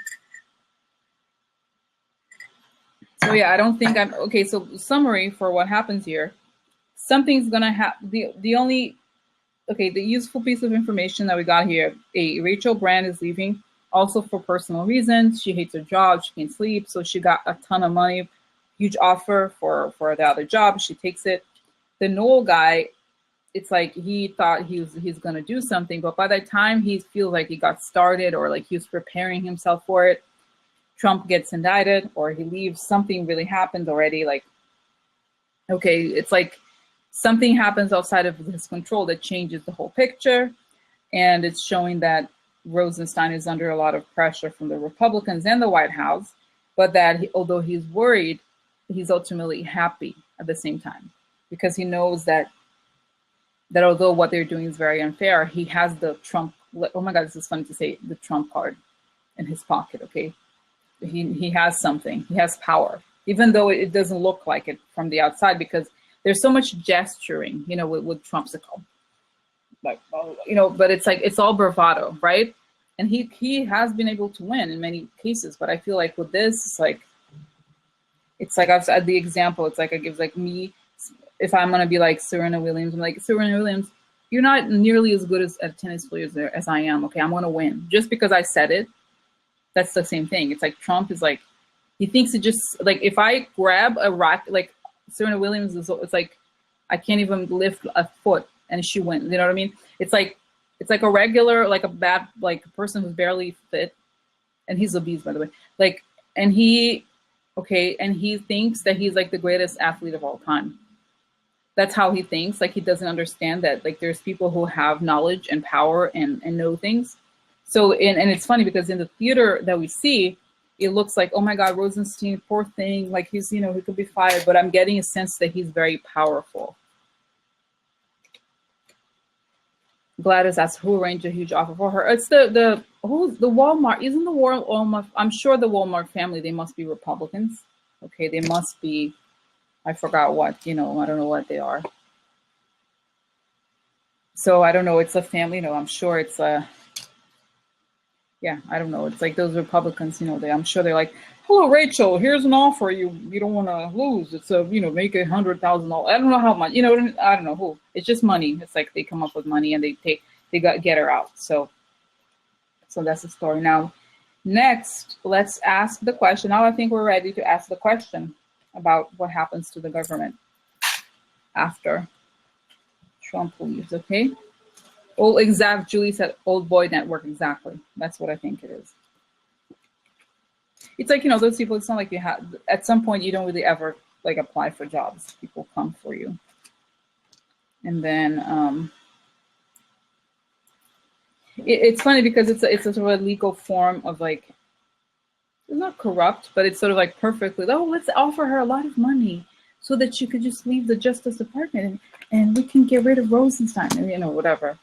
Speaker 1: So yeah, I don't think okay. So summary for what happens here, something's gonna happen. The useful piece of information that we got here, Rachel Brand is leaving also for personal reasons. She hates her job, she can't sleep. So she got a ton of money, huge offer for the other job. She takes it. The Noel guy, it's like he thought he's gonna do something, but by the time he feels like he got started or like he was preparing himself for it, Trump gets indicted or he leaves, something really happens already. Like, okay, it's like something happens outside of his control that changes the whole picture. And it's showing that Rosenstein is under a lot of pressure from the Republicans and the White House, but that although he's worried, he's ultimately happy. at the same time, because he knows that although what they're doing is very unfair, he has the Trump, oh my God, this is funny to say, the Trump card in his pocket, okay? He has something, he has power, even though it doesn't look like it from the outside, because there's so much gesturing, you know, with Trump's like, you know, but it's like, it's all bravado, right? And he has been able to win in many cases, but I feel like with this, it's like I've said the example, it's like, it gives like me, if I'm going to be like Serena Williams, I'm like, Serena Williams, you're not nearly as good as a tennis player as I am. Okay, I'm going to win. Just because I said it, that's the same thing. It's like Trump is like, he thinks it just, like, if I grab a racket, like Serena Williams, it's like, I can't even lift a foot and she wins. You know what I mean? It's like a regular, like a bad, like a person who's barely fit. And he's obese, by the way. Like, and he thinks that he's like the greatest athlete of all time. That's how he thinks. Like, he doesn't understand that, like, there's people who have knowledge and power and know things. So, and it's funny because in the theater that we see, it looks like, oh my God, Rosenstein, poor thing. Like, he's, you know, he could be fired, but I'm getting a sense that he's very powerful. Gladys asks who arranged a huge offer for her. It's the Walmart. Isn't the Walmart? I'm sure the Walmart family, they must be Republicans. Okay, they must be. I forgot what, you know, I don't know what they are. So I don't know. It's a family, you know, I'm sure it's yeah, I don't know. It's like those Republicans, you know, I'm sure they're like, hello, Rachel, here's an offer you don't want to lose. It's you know, make $100,000. I don't know how much, you know, I don't know who. It's just money. It's like they come up with money and they get her out. So that's the story. Now, next, let's ask the question. Now I think we're ready to ask the question about what happens to the government after Trump leaves, okay? Oh, exact. Julie said old boy network. Exactly. That's what I think it is. It's like, you know, those people, it's not like you have, at some point, you don't really ever like apply for jobs. People come for you. And then it's funny because it's a sort of a legal form of like, it's not corrupt, but it's sort of like perfectly, oh, let's offer her a lot of money so that she could just leave the Justice Department and we can get rid of Rosenstein and, you know, whatever.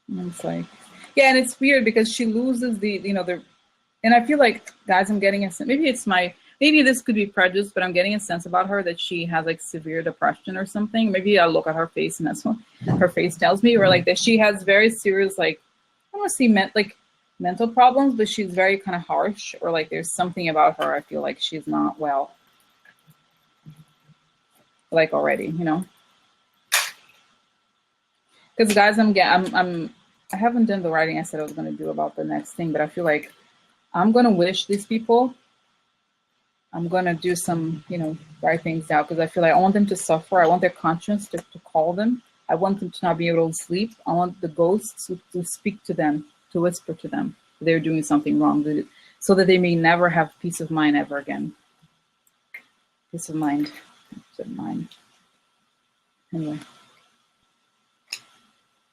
Speaker 1: And it's like, yeah, and it's weird because she loses the, you know, and I feel like, guys, I'm getting a sense, maybe this could be prejudice, but I'm getting a sense about her that she has like severe depression or something. Maybe I'll look at her face and that's what her face tells me, or like that she has very serious, like, I don't want to say mental problems, but she's very kind of harsh, or like there's something about her. I feel like she's not well, like already, you know. Because guys, I haven't done the writing I said I was going to do about the next thing, but I feel like I'm going to wish these people. I'm going to do some, you know, write things down because I feel like I want them to suffer. I want their conscience to call them. I want them to not be able to sleep. I want the ghosts to speak to them, to whisper to them they're doing something wrong, so that they may never have peace of mind ever again. Peace of mind. Anyway.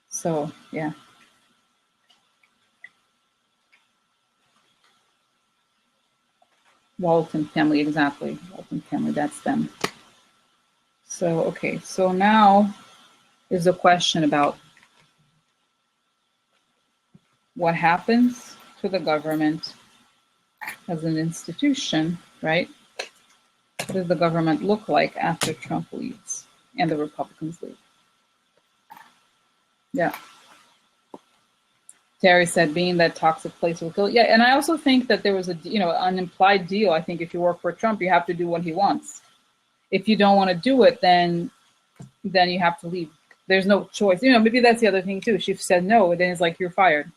Speaker 1: So, yeah. Walton family, exactly. Walton family, that's them. So, okay. So now is a question about what happens to the government as an institution, right? What does the government look like after Trump leaves and the Republicans leave? Yeah. Terry said, being that toxic place will kill. Yeah, and I also think that there was an implied deal. I think if you work for Trump, you have to do what he wants. If you don't want to do it, then you have to leave. There's no choice. You know, maybe that's the other thing too. She said no, then it's like you're fired.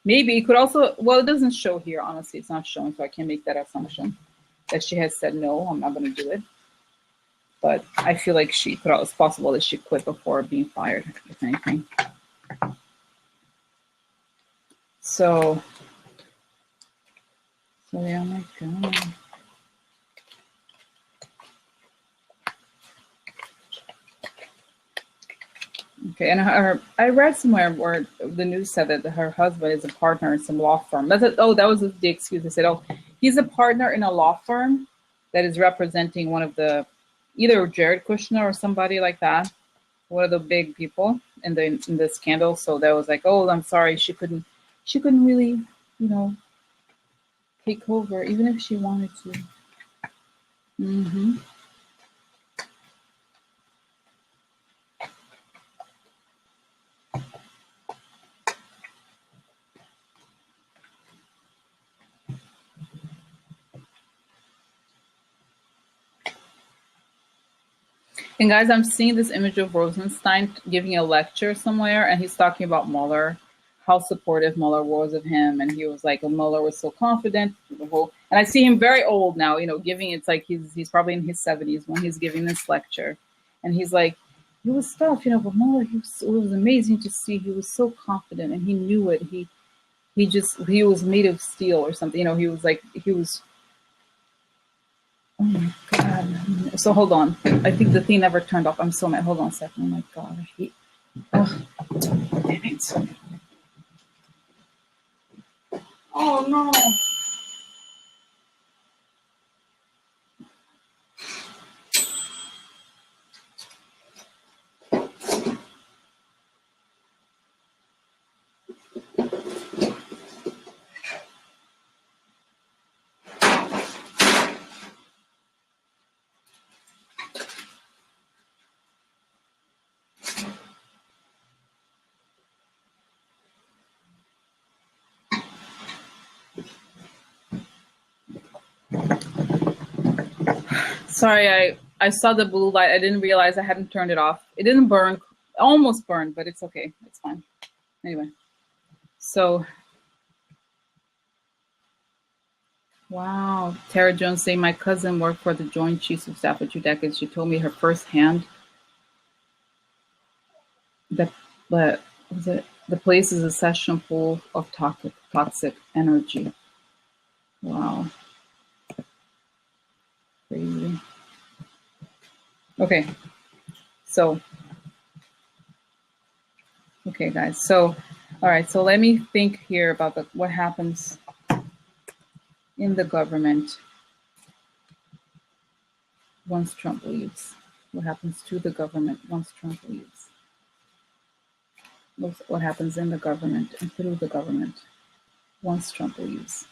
Speaker 1: Maybe it could also, well, it doesn't show here, honestly. It's not showing, so I can't make that assumption that she has said no, I'm not going to do it. But I feel like it's possible that she quit before being fired, if anything. So yeah, oh my God. Okay, and I read somewhere where the news said that her husband is a partner in some law firm. That was the excuse. They said, oh, he's a partner in a law firm, that is representing one of the, either Jared Kushner or somebody like that, one of the big people in the scandal. So that was like, oh, I'm sorry, she couldn't really, take over, even if she wanted to. Mm-hmm. And guys, I'm seeing this image of Rosenstein giving a lecture somewhere, and he's talking about Mueller, how supportive Mueller was of him, and he was like, Mueller was so confident. And I see him very old now, giving, it's like he's probably in his 70s when he's giving this lecture, and he's like, it was tough, but Mueller, it was amazing to see. He was so confident, and he knew it. He was made of steel or something. He was. Oh my God. So hold on. I think the thing never turned off. I'm so mad. Hold on a second. Oh my God. I hate. Oh, damn it. Oh no. Sorry, I saw the blue light. I didn't realize I hadn't turned it off. It didn't burn. Almost burned, but it's okay. It's fine. Anyway. So, wow. Tara Jones saying, my cousin worked for the Joint Chiefs of Staff for 2 decades. She told me her firsthand that the place is a session full of toxic energy. Wow. Crazy. Okay. So, okay, guys. So, all right. So let me think here about what happens in the government once Trump leaves. What happens to the government once Trump leaves? What happens in the government and through the government once Trump leaves?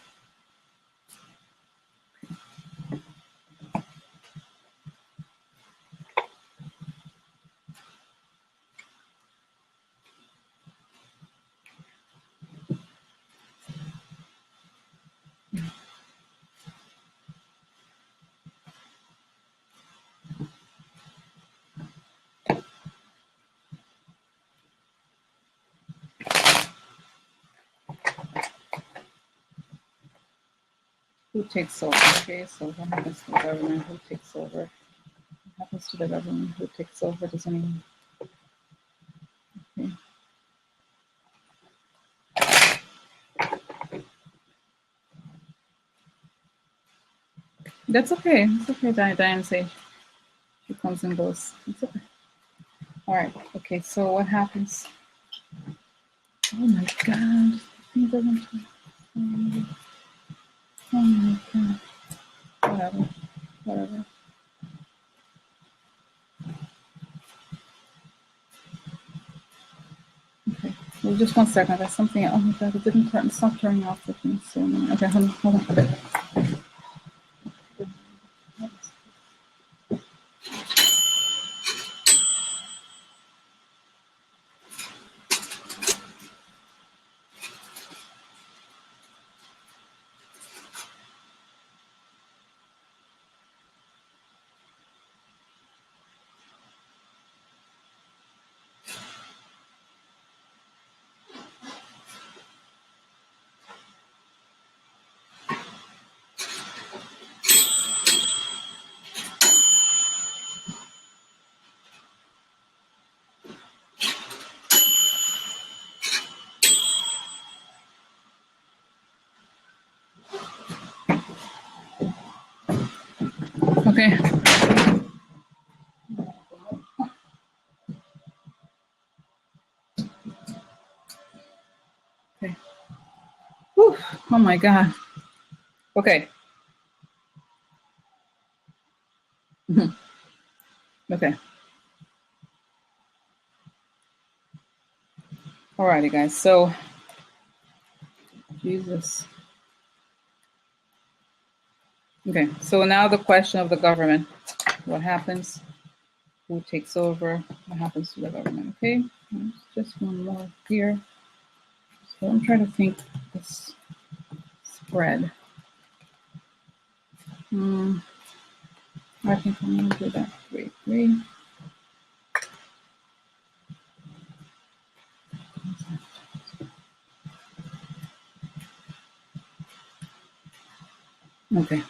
Speaker 1: Who takes over? Okay, so what happens to the government? Who takes over? What happens to the government? Who takes over? Does anyone? Okay. That's okay. It's okay, Diane say. She comes and goes. It's okay. All right. Okay, so what happens? Oh my God. He doesn't. Oh my God. Whatever. Okay. Well, just 1 second. That's something. Oh my God. It didn't turn. Stop turning off the thing. So okay. Hold on. Okay. Okay. Whew. Oh my God. Okay. Okay. Alrighty, guys. So, Jesus. Okay. So now the question of the government. What happens? Who takes over? What happens to the government? Okay. Just one more here. So I'm trying to think this spread. I think I'm going to do that. 3, 3. Okay.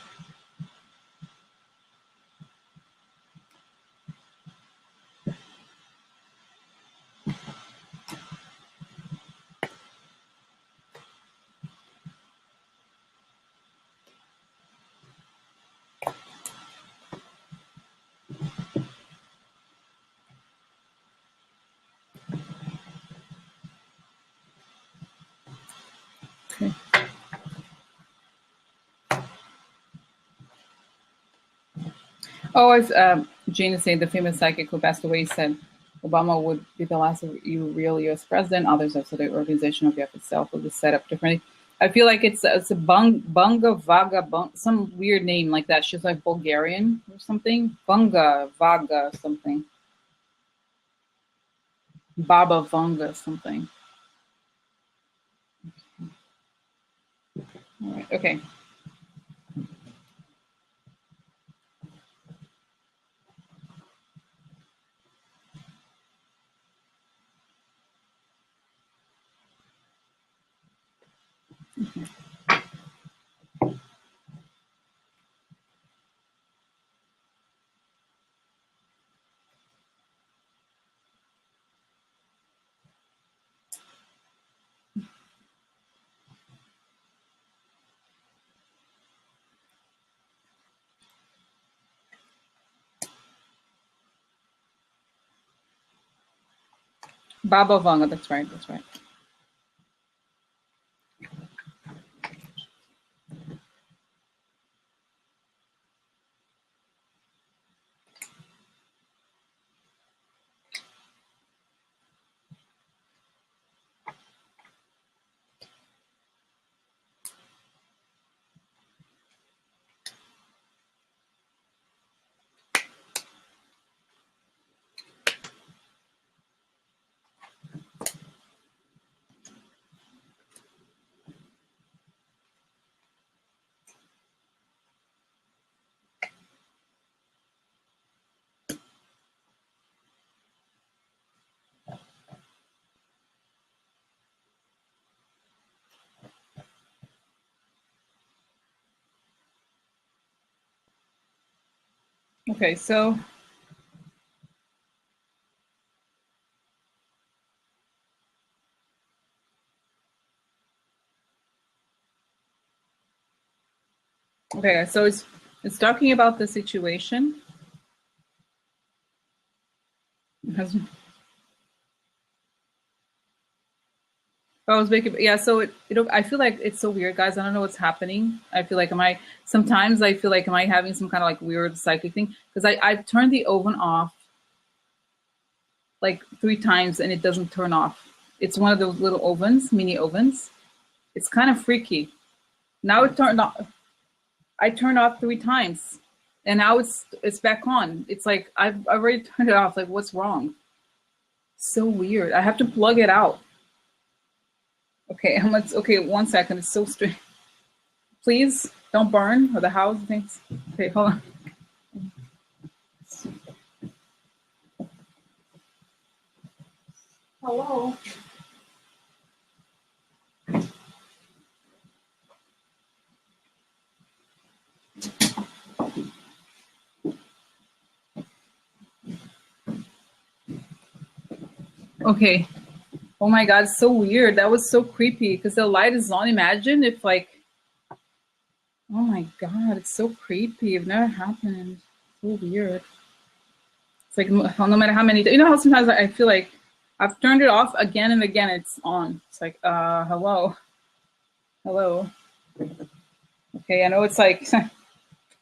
Speaker 1: Okay. Oh, as Jane is saying, the famous psychic who passed away said Obama would be the last real U.S. president. Others have said the organization of the F itself will be set up differently. I feel like it's a Bunga Vaga, some weird name like that. She's like Bulgarian or something. Bunga Vaga something. Baba Vanga something. All right. Okay. Baba Vanga. That's right. That's right. Okay. So. Okay. So it's talking about the situation. I was making, yeah. So I feel like it's so weird, guys. I don't know what's happening. I feel like sometimes I feel like am I having some kind of like weird psychic thing? Because I've turned the oven off like 3 times and it doesn't turn off. It's one of those little ovens, mini ovens. It's kind of freaky. Now it turned off. I turned off 3 times, and now it's back on. It's like I've already turned it off. Like, what's wrong? So weird. I have to plug it out. Okay, okay, 1 second. It's so strange. Please don't burn or the house things. Okay, hold on. Hello. Okay. Oh my God, it's so weird. That was so creepy because the light is on. Imagine if like, oh my God, it's so creepy. It never happened. So weird. It's like no matter how many, how sometimes I feel like I've turned it off again and again. It's on. It's like, hello. Okay, I know it's like,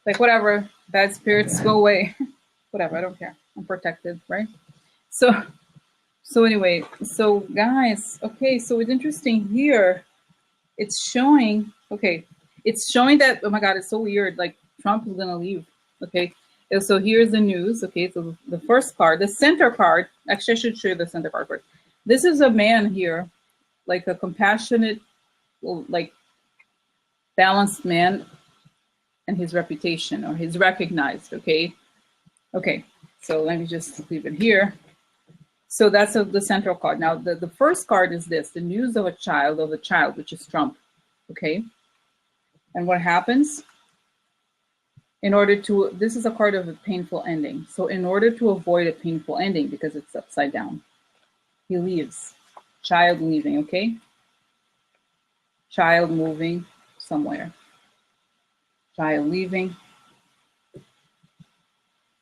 Speaker 1: like whatever. Bad spirits, go away. whatever, I don't care. I'm protected, right? So anyway, so guys, okay, so it's interesting here. It's showing, okay, it's showing that, oh my God, it's so weird. Like Trump is going to leave. Okay. And so here's the news. Okay. So the first card, the center card, actually, I should show you the center card first. This is a man here, like a compassionate, like balanced man, and his reputation, or he's recognized. Okay. Okay. So let me just leave it here. So that's the central card. Now, the first card is this, the news of a child, which is Trump. Okay. And what happens? In order to, this is a card of a painful ending. So in order to avoid a painful ending, because it's upside down, he leaves. Child leaving, okay? Child moving somewhere. Child leaving.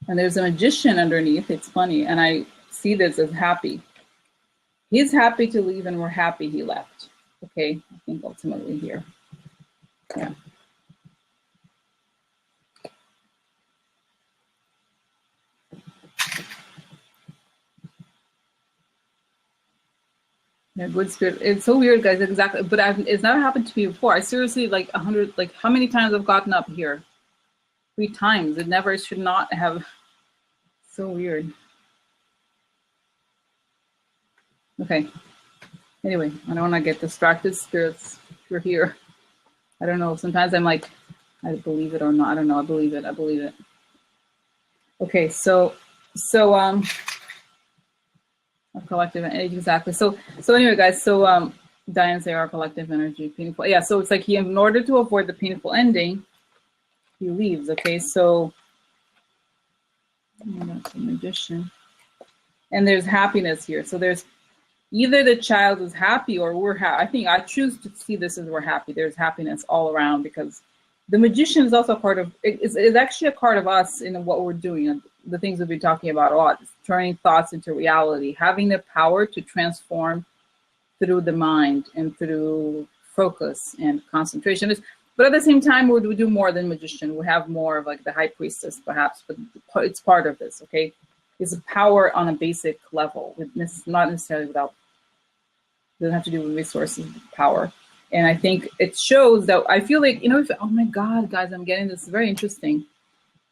Speaker 1: And there's a magician underneath. It's funny. And I see this as happy. He's happy to leave, and we're happy he left. Okay, I think ultimately here. Yeah. Yeah, good spirit. It's so weird, guys. Exactly, but it's never happened to me before. I seriously, like 100, like how many times I've gotten up here? 3 times. It never should not have. So weird. Okay. Anyway, I don't want to get distracted. Spirits, you're here. I don't know. Sometimes I'm like, I believe it or not. I don't know. I believe it. I believe it. Okay. So collective energy, exactly. So anyway, guys, so Diane's there, our collective energy, painful. Yeah, so it's like he, in order to avoid the painful ending, he leaves. Okay, so that's a magician. And there's happiness here. So there's either the child is happy or we're happy. I think I choose to see this as we're happy. There's happiness all around, because the magician is also a part of, it's actually a part of us in what we're doing. The things we've been talking about a lot, turning thoughts into reality, having the power to transform through the mind and through focus and concentration. But at the same time, we do more than magician. We have more of like the high priestess, perhaps, but it's part of this, okay? It's a power on a basic level. It's not necessarily without, it doesn't have to do with resources, power. And I think it shows that, I feel like, oh my God, guys, I'm getting this very interesting.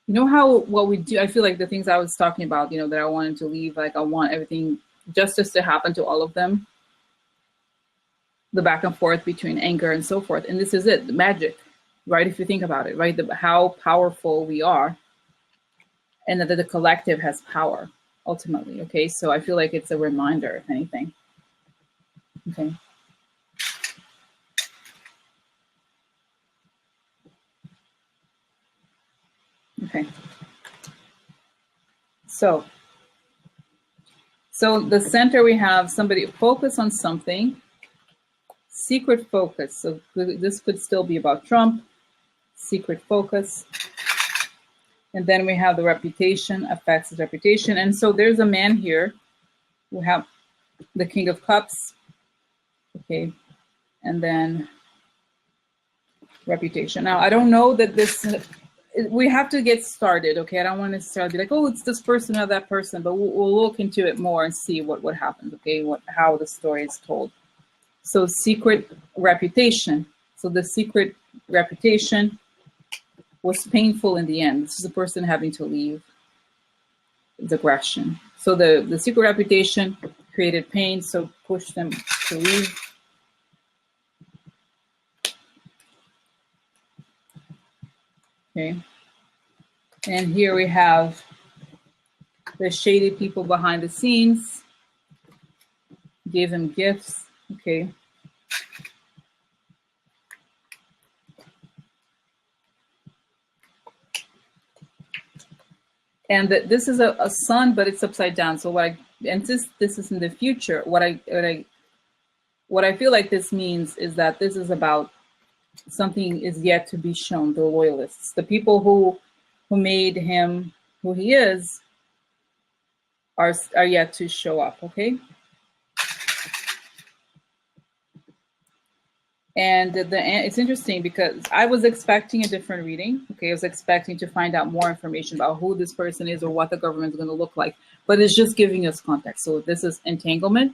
Speaker 1: You know how what we do, I feel like the things I was talking about, that I wanted to leave, like I want everything, justice to happen to all of them. The back and forth between anger and so forth. And this is it, the magic, right? If you think about it, right? How powerful we are, and that the collective has power ultimately. Okay. So I feel like it's a reminder, if anything. Okay. Okay. So the center, we have somebody focus on something, secret focus. So this could still be about Trump, secret focus. And then we have the reputation, affects his reputation. And so there's a man here. We have the King of Cups. Okay. And then reputation. Now, I don't know that this, we have to get started. Okay. I don't want to necessarily be like, oh, it's this person or that person, but we'll look into it more and see what happens. Okay. How the story is told. So secret reputation. So the secret reputation was painful in the end. This is a person having to leave. It's aggression. So the secret reputation created pain, so pushed them to leave. Okay. And here we have the shady people behind the scenes. Gave them gifts. Okay. And this is a sun, but it's upside down. So this is in the future. What I feel like this means is that this is about something is yet to be shown. The loyalists, the people who made him who he is, are yet to show up. Okay. And it's interesting because I was expecting a different reading. Okay, I was expecting to find out more information about who this person is or what the government is going to look like. But it's just giving us context. So this is entanglement,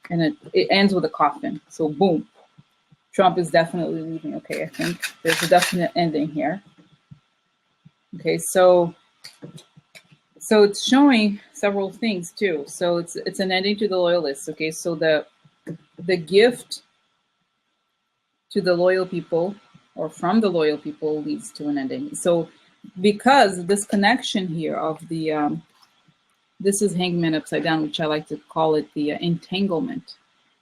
Speaker 1: and it ends with a coffin. So boom, Trump is definitely leaving. Okay, I think there's a definite ending here. Okay, so it's showing several things too. So it's an ending to the loyalists. Okay, so the gift to the loyal people or from the loyal people leads to an ending. So because this connection here of the this is hangman upside down, which I like to call it the entanglement.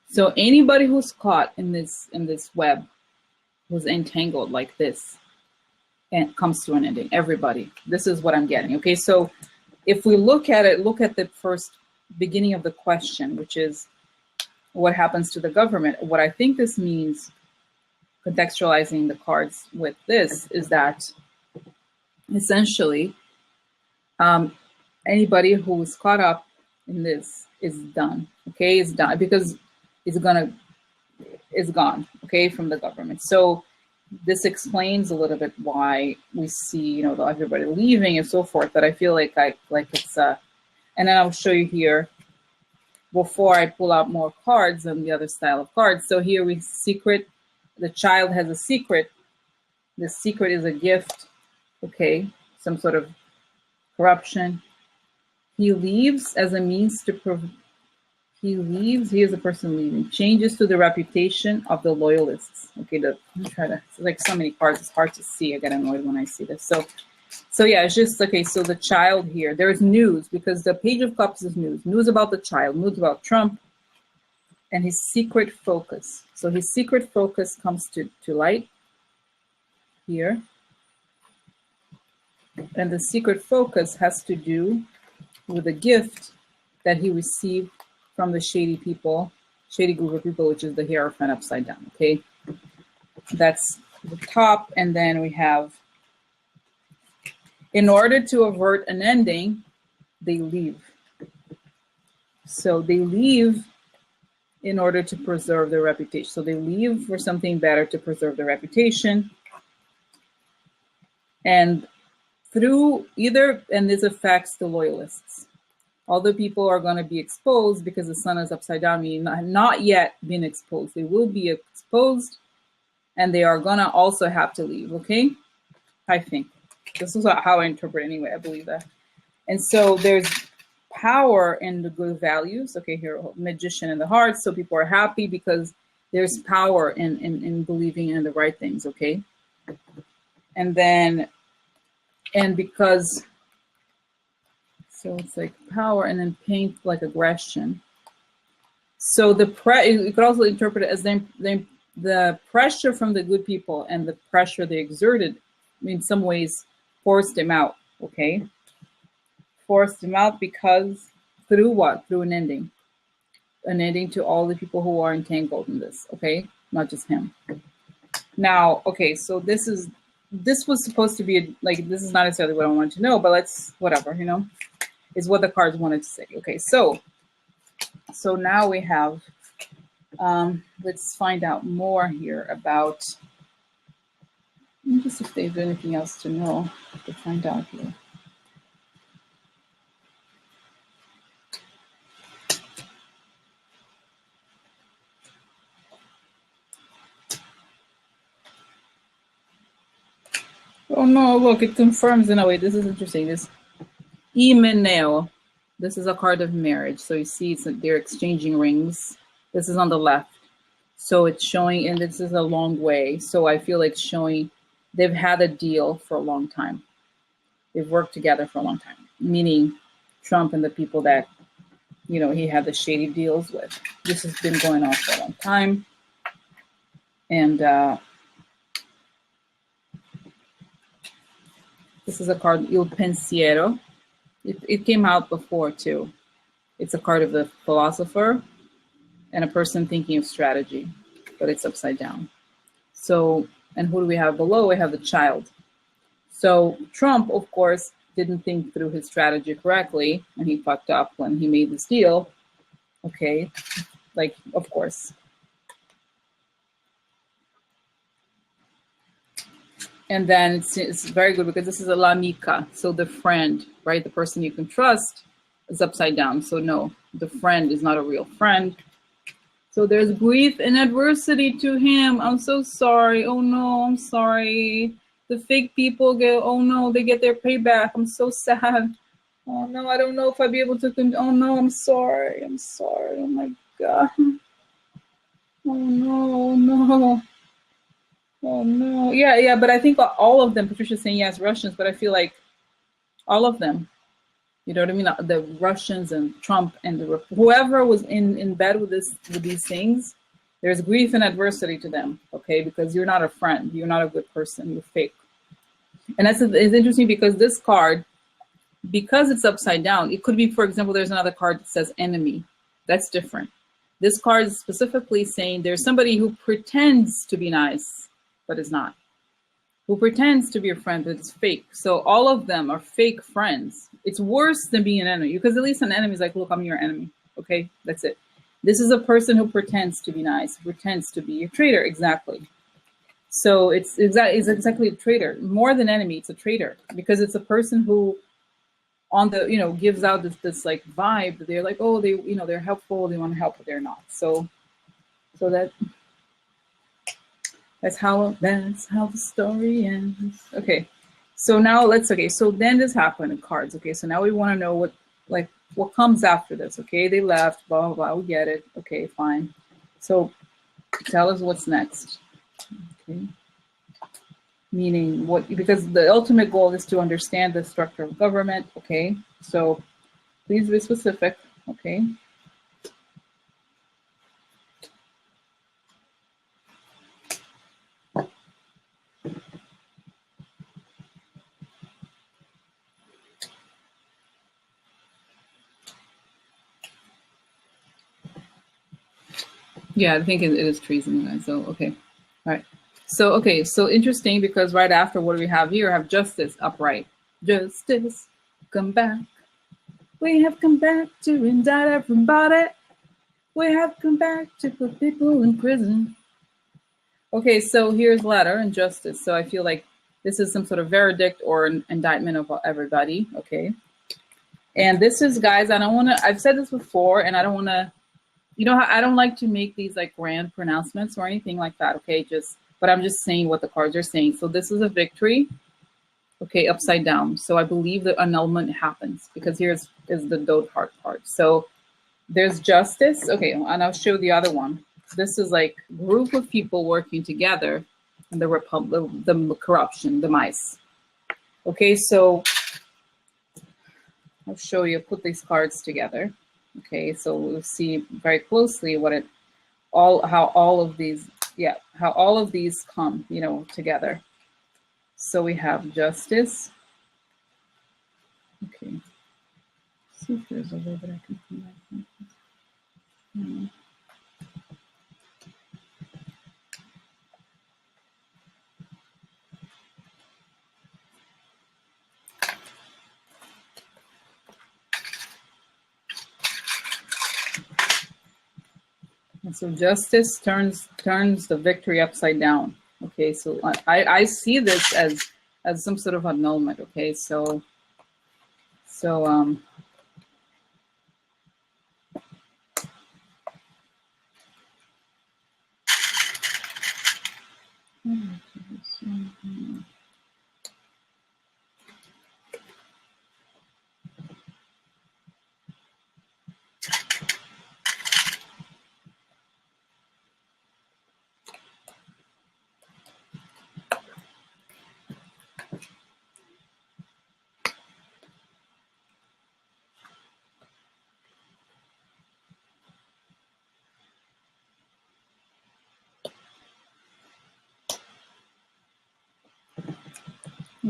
Speaker 1: So anybody who's caught in this web, who's entangled like this, and comes to an ending. Everybody. This is what I'm getting. Okay, so if we look at it, look at the first beginning of the question, which is what happens to the government. What I think this means, contextualizing the cards with this, is that essentially anybody who is caught up in this is done. Okay, it's done because it's gone. Okay, from the government. So this explains a little bit why we see, everybody leaving and so forth. But I feel like it's and then I'll show you here before I pull out more cards and the other style of cards. So here we secret. The child has a secret. The secret is a gift. Okay, some sort of corruption. He leaves as a means to he leaves. He is a person leaving. Changes to the reputation of the loyalists. Okay, let me try to. It's like so many cards. It's hard to see. I get annoyed when I see this. So yeah, it's just okay. So the child here. There's news because the Page of Cups is news. News about the child. News about Trump. And his secret focus. So his secret focus comes to light here. And the secret focus has to do with a gift that he received from the shady group of people, which is the Hierophant upside down. Okay, that's the top. And then we have, in order to avert an ending, they leave. So they leave in order to preserve their reputation. So they leave for something better to preserve their reputation. And through and this affects the loyalists. Other people are going to be exposed because the sun is upside down, meaning not yet been exposed. They will be exposed and they are going to also have to leave, okay? I think. This is how I interpret it anyway. I believe that. And so there's power in the good values. Okay, here, magician in the heart. So people are happy because there's power in believing in the right things, okay? And then, because, so it's like power and then paint like aggression. So you could also interpret it as the pressure from the good people and the pressure they exerted, in some ways, forced him out, okay? Forced him out because through what? Through an ending. An ending to all the people who are entangled in this, okay? Not just him. Now, okay, so this was supposed to be, this is not necessarily what I wanted to know, but whatever, is what the cards wanted to say. Okay, so now we have, let's find out more here about, let me just see if there's anything else to know, to find out here. Oh no, look, it confirms in a way. This is interesting. This Imeneo. This is a card of marriage. So you see they're exchanging rings. This is on the left. So it's showing, and this is a long way. So I feel like showing they've had a deal for a long time. They've worked together for a long time, meaning Trump and the people that, he had the shady deals with. This has been going on for a long time. And this is a card, Il Pensiero. It came out before too. It's a card of the philosopher and a person thinking of strategy, but it's upside down. So, and who do we have below? We have the child. So Trump, of course, didn't think through his strategy correctly, and he fucked up when he made this deal. Okay, of course. And then it's very good because this is a l'amica. So the friend, right? The person you can trust is upside down. So no, the friend is not a real friend. So there's grief and adversity to him. I'm so sorry. Oh no, I'm sorry. The fake people oh no, they get their payback. I'm so sad. Oh no, I don't know if I'll be able to, oh no, I'm sorry. I'm sorry. Oh my God. Oh no, no. Oh no. Yeah, but I think all of them, Patricia's saying yes, Russians, but I feel like all of them, you know what I mean? The Russians and Trump and whoever was in bed with these things, there's grief and adversity to them, okay? Because you're not a friend, you're not a good person, you're fake. And it's interesting because this card, because it's upside down, it could be, for example, there's another card that says enemy. That's different. This card is specifically saying there's somebody who pretends to be nice, but is not. Who pretends to be a friend, but is fake. So all of them are fake friends. It's worse than being an enemy, because at least an enemy is like, look, I'm your enemy. Okay, that's it. This is a person who pretends to be nice, pretends to be a traitor, exactly. So it's exactly a traitor. More than enemy, it's a traitor, because it's a person who on the, gives out this like vibe. They're like, oh, they're helpful, they want to help, but they're not. So that's how the story ends. Okay, so now so then this happened in cards. Okay, so now we want to know what comes after this. Okay, they left, blah, blah, blah, we get it. Okay, fine. So tell us what's next. Okay. Meaning what, because the ultimate goal is to understand the structure of government. Okay, so please be specific. Okay. Yeah, I think it is treason, guys. So, okay. All right. So, okay. So interesting, because right after what do we have here? I have justice upright. Justice, come back. We have come back to indict everybody. We have come back to put people in prison. Okay, so here's letter and justice. So I feel like this is some sort of verdict or an indictment of everybody. Okay. And this is, guys, I've said this before, and I don't want to, I don't like to make these like grand pronouncements or anything like that. Okay, but I'm just saying what the cards are saying. So this is a victory. Okay, upside down. So I believe the annulment happens, because is the Dotard card. So there's justice. Okay, and I'll show the other one. This is like group of people working together, and the corruption, the mice. Okay, so I'll show you, put these cards together. Okay, so we'll see very closely how all of these come, together. So we have justice. Okay. Let's see if there's a way that I can come back. And so justice turns the victory upside down. Okay, so I see this as some sort of annulment. Okay, so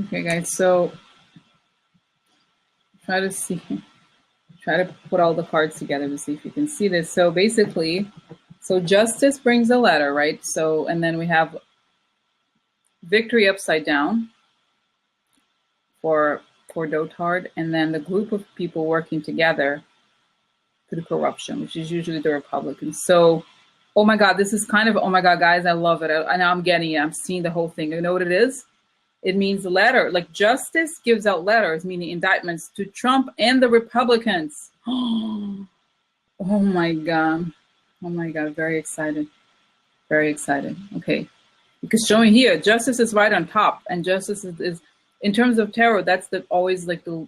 Speaker 1: okay, guys, so try to put all the cards together to see if you can see this. So basically, justice brings a letter, right? So, and then we have victory upside down for Dotard, and then the group of people working together to the corruption, which is usually the Republicans. So, oh my God, this is kind of, oh my God, guys, I love it. I know I'm getting it. I'm seeing the whole thing. You know what it is? It means letter, like justice gives out letters, meaning indictments to Trump and the Republicans. Oh my God. Oh my God. Very excited. Very excited. Okay. Because showing here, justice is right on top, and justice is in terms of tarot, that's always like the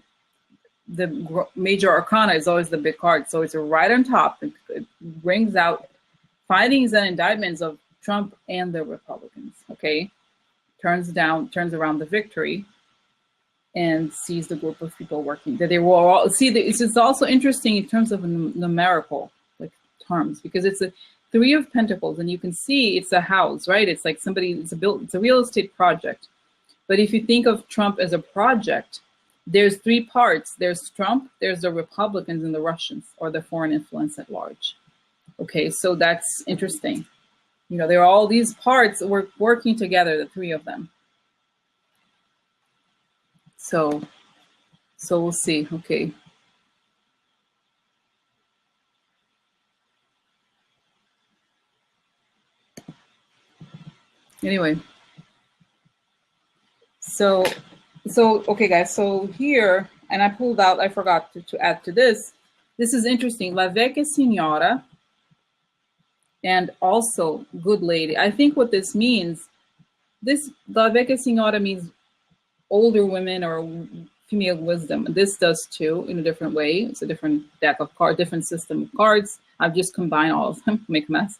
Speaker 1: major arcana is always the big card. So it's right on top. It brings out findings and indictments of Trump and the Republicans. Okay. Turns around the victory and sees the group of people working. That they will all see. It's also interesting in terms of numerical like terms, because it's a 3 of Pentacles, and you can see it's a house, right? It's like it's a real estate project. But if you think of Trump as a project, there's 3 parts. There's Trump, there's the Republicans, and the Russians, or the foreign influence at large. Okay, so that's interesting. You know, there are all these parts working together, the 3 of them. So we'll see. Okay. Anyway. So okay, guys. So here, and I pulled out, I forgot to add to this. This is interesting. La Vecchia Signora and also good lady. I think what this means, La Vecchia Signora means older women or female wisdom. This does too, in a different way. It's a different deck of cards, different system of cards. I've just combined all of them, make a mess.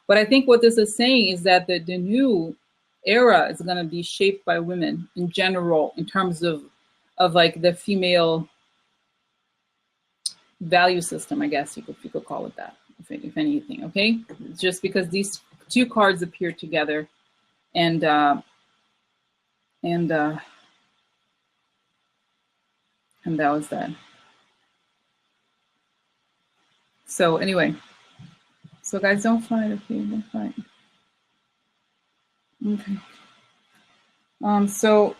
Speaker 1: But I think what this is saying is that the new era is going to be shaped by women in general, in terms of like the female value system, I guess you could call it that, if anything. Okay, just because these 2 cards appear together, and that was that. So anyway, so guys, don't fight. Okay, don't fight. Okay. So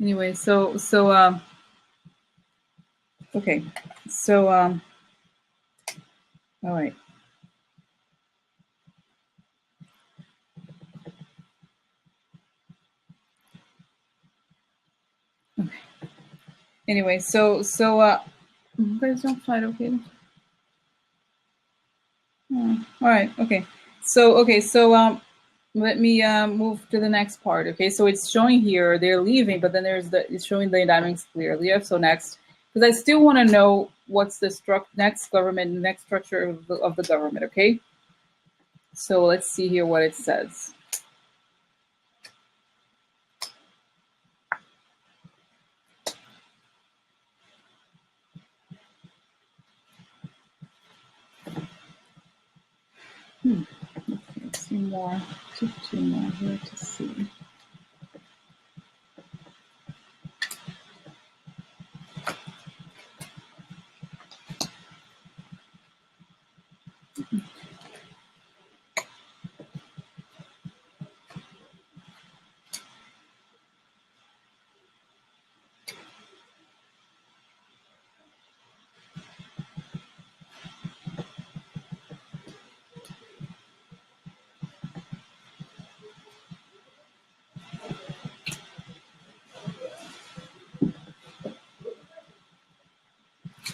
Speaker 1: anyway, okay. So all right. Okay. Anyway, so you guys don't fight, okay? All right. Okay. So let me move to the next part. Okay, so it's showing here they're leaving, but then it's showing the indictments clearly. So next, because I still want to know what's the next structure of the government. Okay, so let's see here what it says. Let's see more. Two more here to see.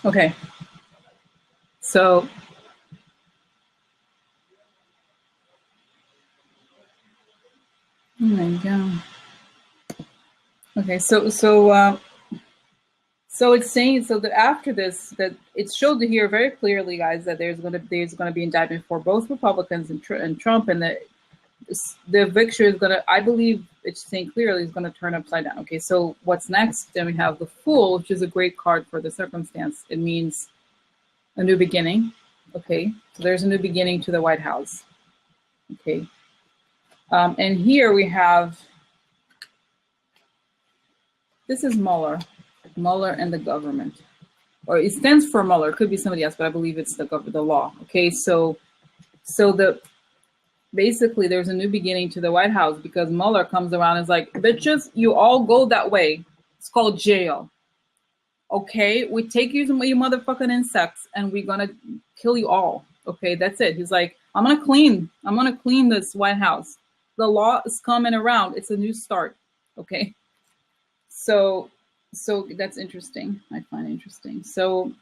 Speaker 1: Okay, so oh my God. Okay, so it's saying that after this, that it's showed here very clearly, guys, that there's going to be indictment for both Republicans and Trump, and the victory is going to, I believe it's saying clearly, is going to turn upside down. Okay, so what's next? Then we have the Fool, which is a great card for the circumstance. It means a new beginning. Okay, so there's a new beginning to the White House. Okay, and here we have, this is Mueller and the government, or it stands for Mueller. It could be somebody else, but I believe it's the law. Okay, so basically there's a new beginning to the White House, because Mueller comes around and is like, bitches, you all go that way. It's called jail. Okay, we take you motherfucking insects and we're gonna kill you all. Okay, that's it. He's like, I'm gonna clean this White House. the law is coming around. It's a new start. Okay. So that's interesting. I find it interesting. So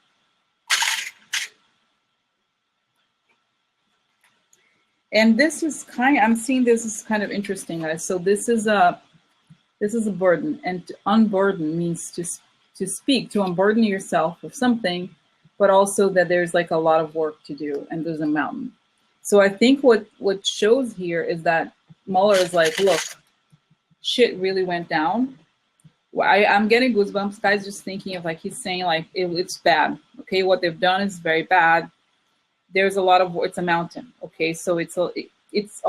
Speaker 1: and this is I'm seeing this is kind of interesting, guys. So this is a burden, and to unburden means to speak, to unburden yourself of something, but also that there's like a lot of work to do and there's a mountain. So I think what shows here is that Mueller is like, look, shit really went down. I'm getting goosebumps, guys, just thinking of like he's saying like it's bad. Okay, what they've done is very bad. There's a lot of it's a mountain. Okay, so it's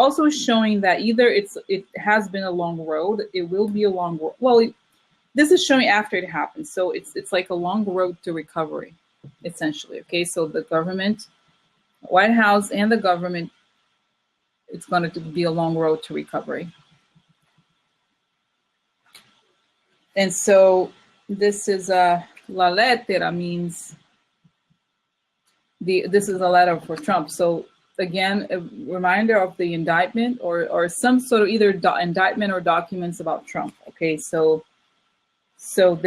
Speaker 1: also showing that either it has been a long road, it will be a long road. Well, this is showing after it happens, so it's like a long road to recovery, essentially. Okay, so the government, White House, and the government, it's going to be a long road to recovery. And so this is la lettera means this is a letter for Trump. So again, a reminder of the indictment or some sort of either indictment or documents about Trump. Okay, so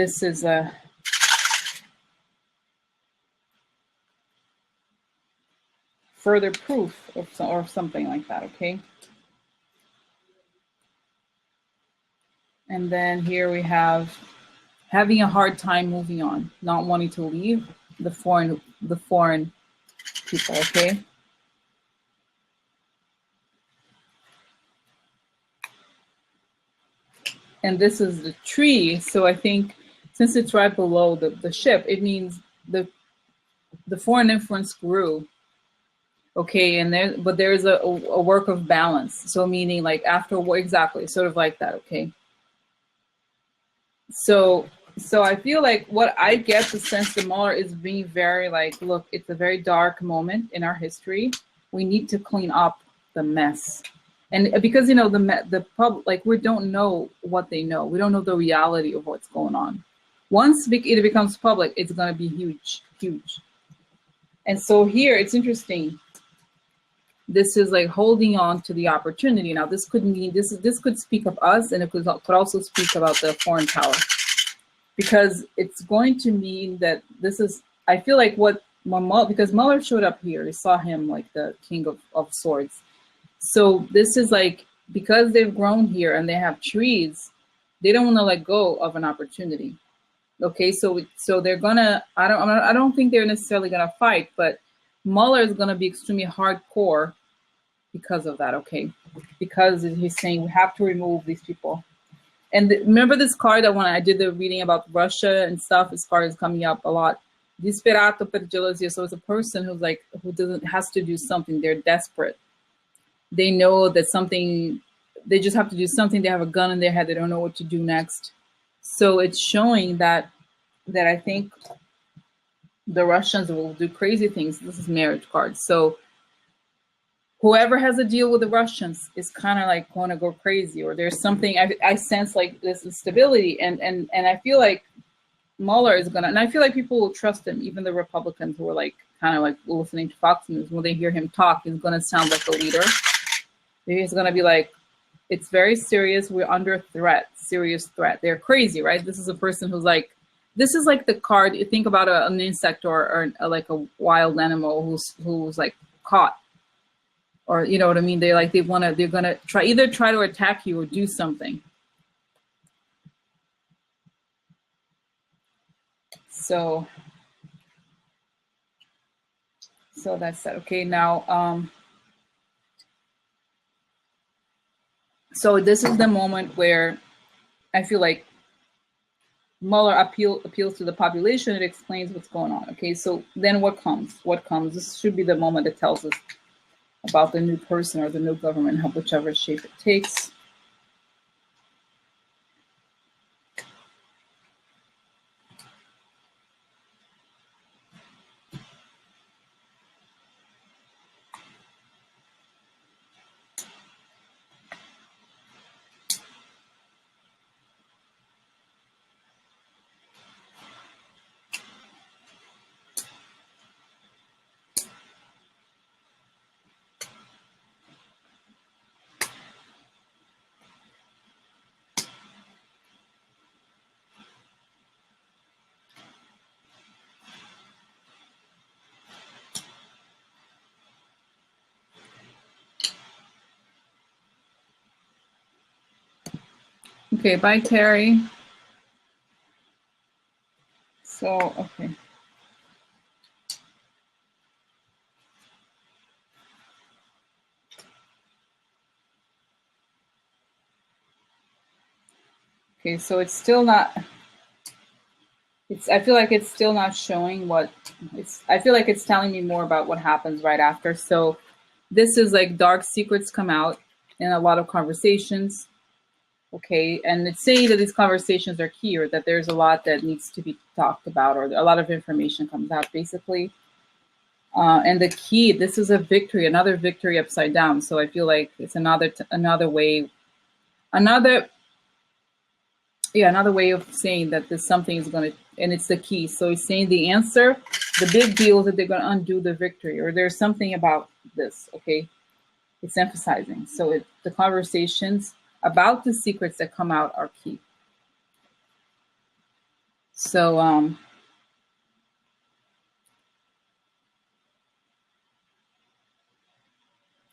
Speaker 1: this is a further proof or something like that. Okay. And then here we have having a hard time moving on, not wanting to leave the foreign people, okay? And this is the tree, so I think since it's right below the ship, it means the foreign influence grew, okay? And there's a work of balance, so meaning like after war, exactly, sort of like that, okay? So I feel like what I get the sense that Mueller is being very like, look, it's a very dark moment in our history. We need to clean up the mess. And because, you know, the public, like we don't know what they know. We don't know the reality of what's going on. Once it becomes public, it's going to be huge, huge. And so here it's interesting. This is like holding on to the opportunity. Now, this could mean this could speak of us, and it could also speak about the foreign power, because it's going to mean that this is. I feel like because Mueller showed up here, we saw him like the king of swords. So this is like because they've grown here and they have trees, they don't want to let go of an opportunity. Okay, so they're gonna. I don't think they're necessarily gonna fight, but Mueller is going to be extremely hardcore because of that, okay? Because he's saying we have to remove these people. And remember this card that when I did the reading about Russia and stuff, this card is coming up a lot. Disperato per gelosia. So it's a person who has to do something. They're desperate. They know that they just have to do something. They have a gun in their head. They don't know what to do next. So it's showing that I think the Russians will do crazy things. This is marriage cards. So whoever has a deal with the Russians is kind of like going to go crazy, or there's something I sense like this instability, and I feel like Mueller is gonna, and I feel like people will trust him, even the Republicans who are like kind of like listening to Fox News. When they hear him talk, he's gonna sound like a leader. He's gonna be like, it's very serious. We're under threat, serious threat. They're crazy, right? This is a person who's like. This is like the card. You think about an insect or like a wild animal who's like caught, or you know what I mean. They're gonna try to attack you or do something. So that's that. Okay, now so this is the moment where I feel like Mueller appeals to the population. It explains what's going on. Okay, so then what comes? This should be the moment that tells us about the new person or the new government, whichever shape it takes. Okay, bye, Terry. So, okay. Okay, so it's still not, I feel like it's still not showing what, I feel like it's telling me more about what happens right after. So this is like dark secrets come out in a lot of conversations. Okay, and it's saying that these conversations are key, or that there's a lot that needs to be talked about, or a lot of information comes out, basically. And the key, this is a victory, another victory upside down. So I feel like it's another way, another way of saying that there's something is going to, and it's the key. So it's saying the answer, the big deal is that they're going to undo the victory, or there's something about this. Okay, it's emphasizing. So the conversations about the secrets that come out are key. So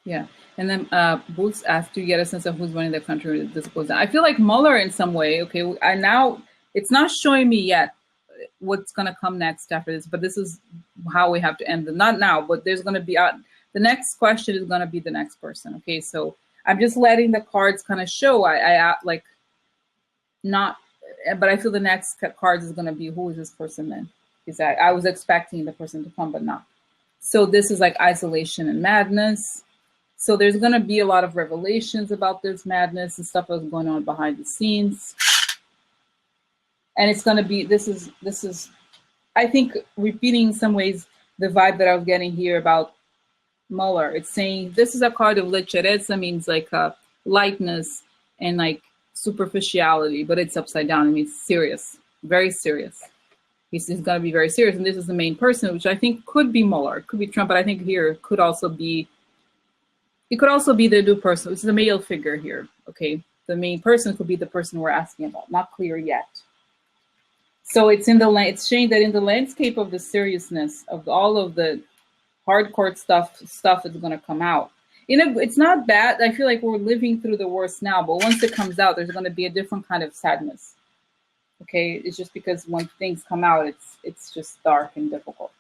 Speaker 1: yeah. And then Boots asked, do you get a sense of who's running the country when this goes down? I feel like Mueller in some way. Okay, now it's not showing me yet what's going to come next after this, but this is how we have to end it. Not now, but there's going to be the next question is going to be the next person. Okay, so I'm just letting the cards kind of show. I like not, but I feel the next cards is going to be, who is this person then? Because I was expecting the person to come, but not. So this is like isolation and madness. So there's going to be a lot of revelations about this madness and stuff that's going on behind the scenes. And it's going to be, this is, I think, repeating in some ways the vibe that I was getting here about Mueller. It's saying this is a card of lechereza, means like lightness and like superficiality, but it's upside down. It means serious, very serious. He's going to be very serious. And this is the main person, which I think could be Mueller, it could be Trump, but I think here it could also be the new person. It's the male figure here, okay? The main person could be the person we're asking about. Not clear yet. So it's it's showing that in the landscape of the seriousness of all of the hardcore stuff that's going to come out. It's not bad. I feel like we're living through the worst now, but once it comes out, there's going to be a different kind of sadness. Okay, it's just because when things come out, it's just dark and difficult.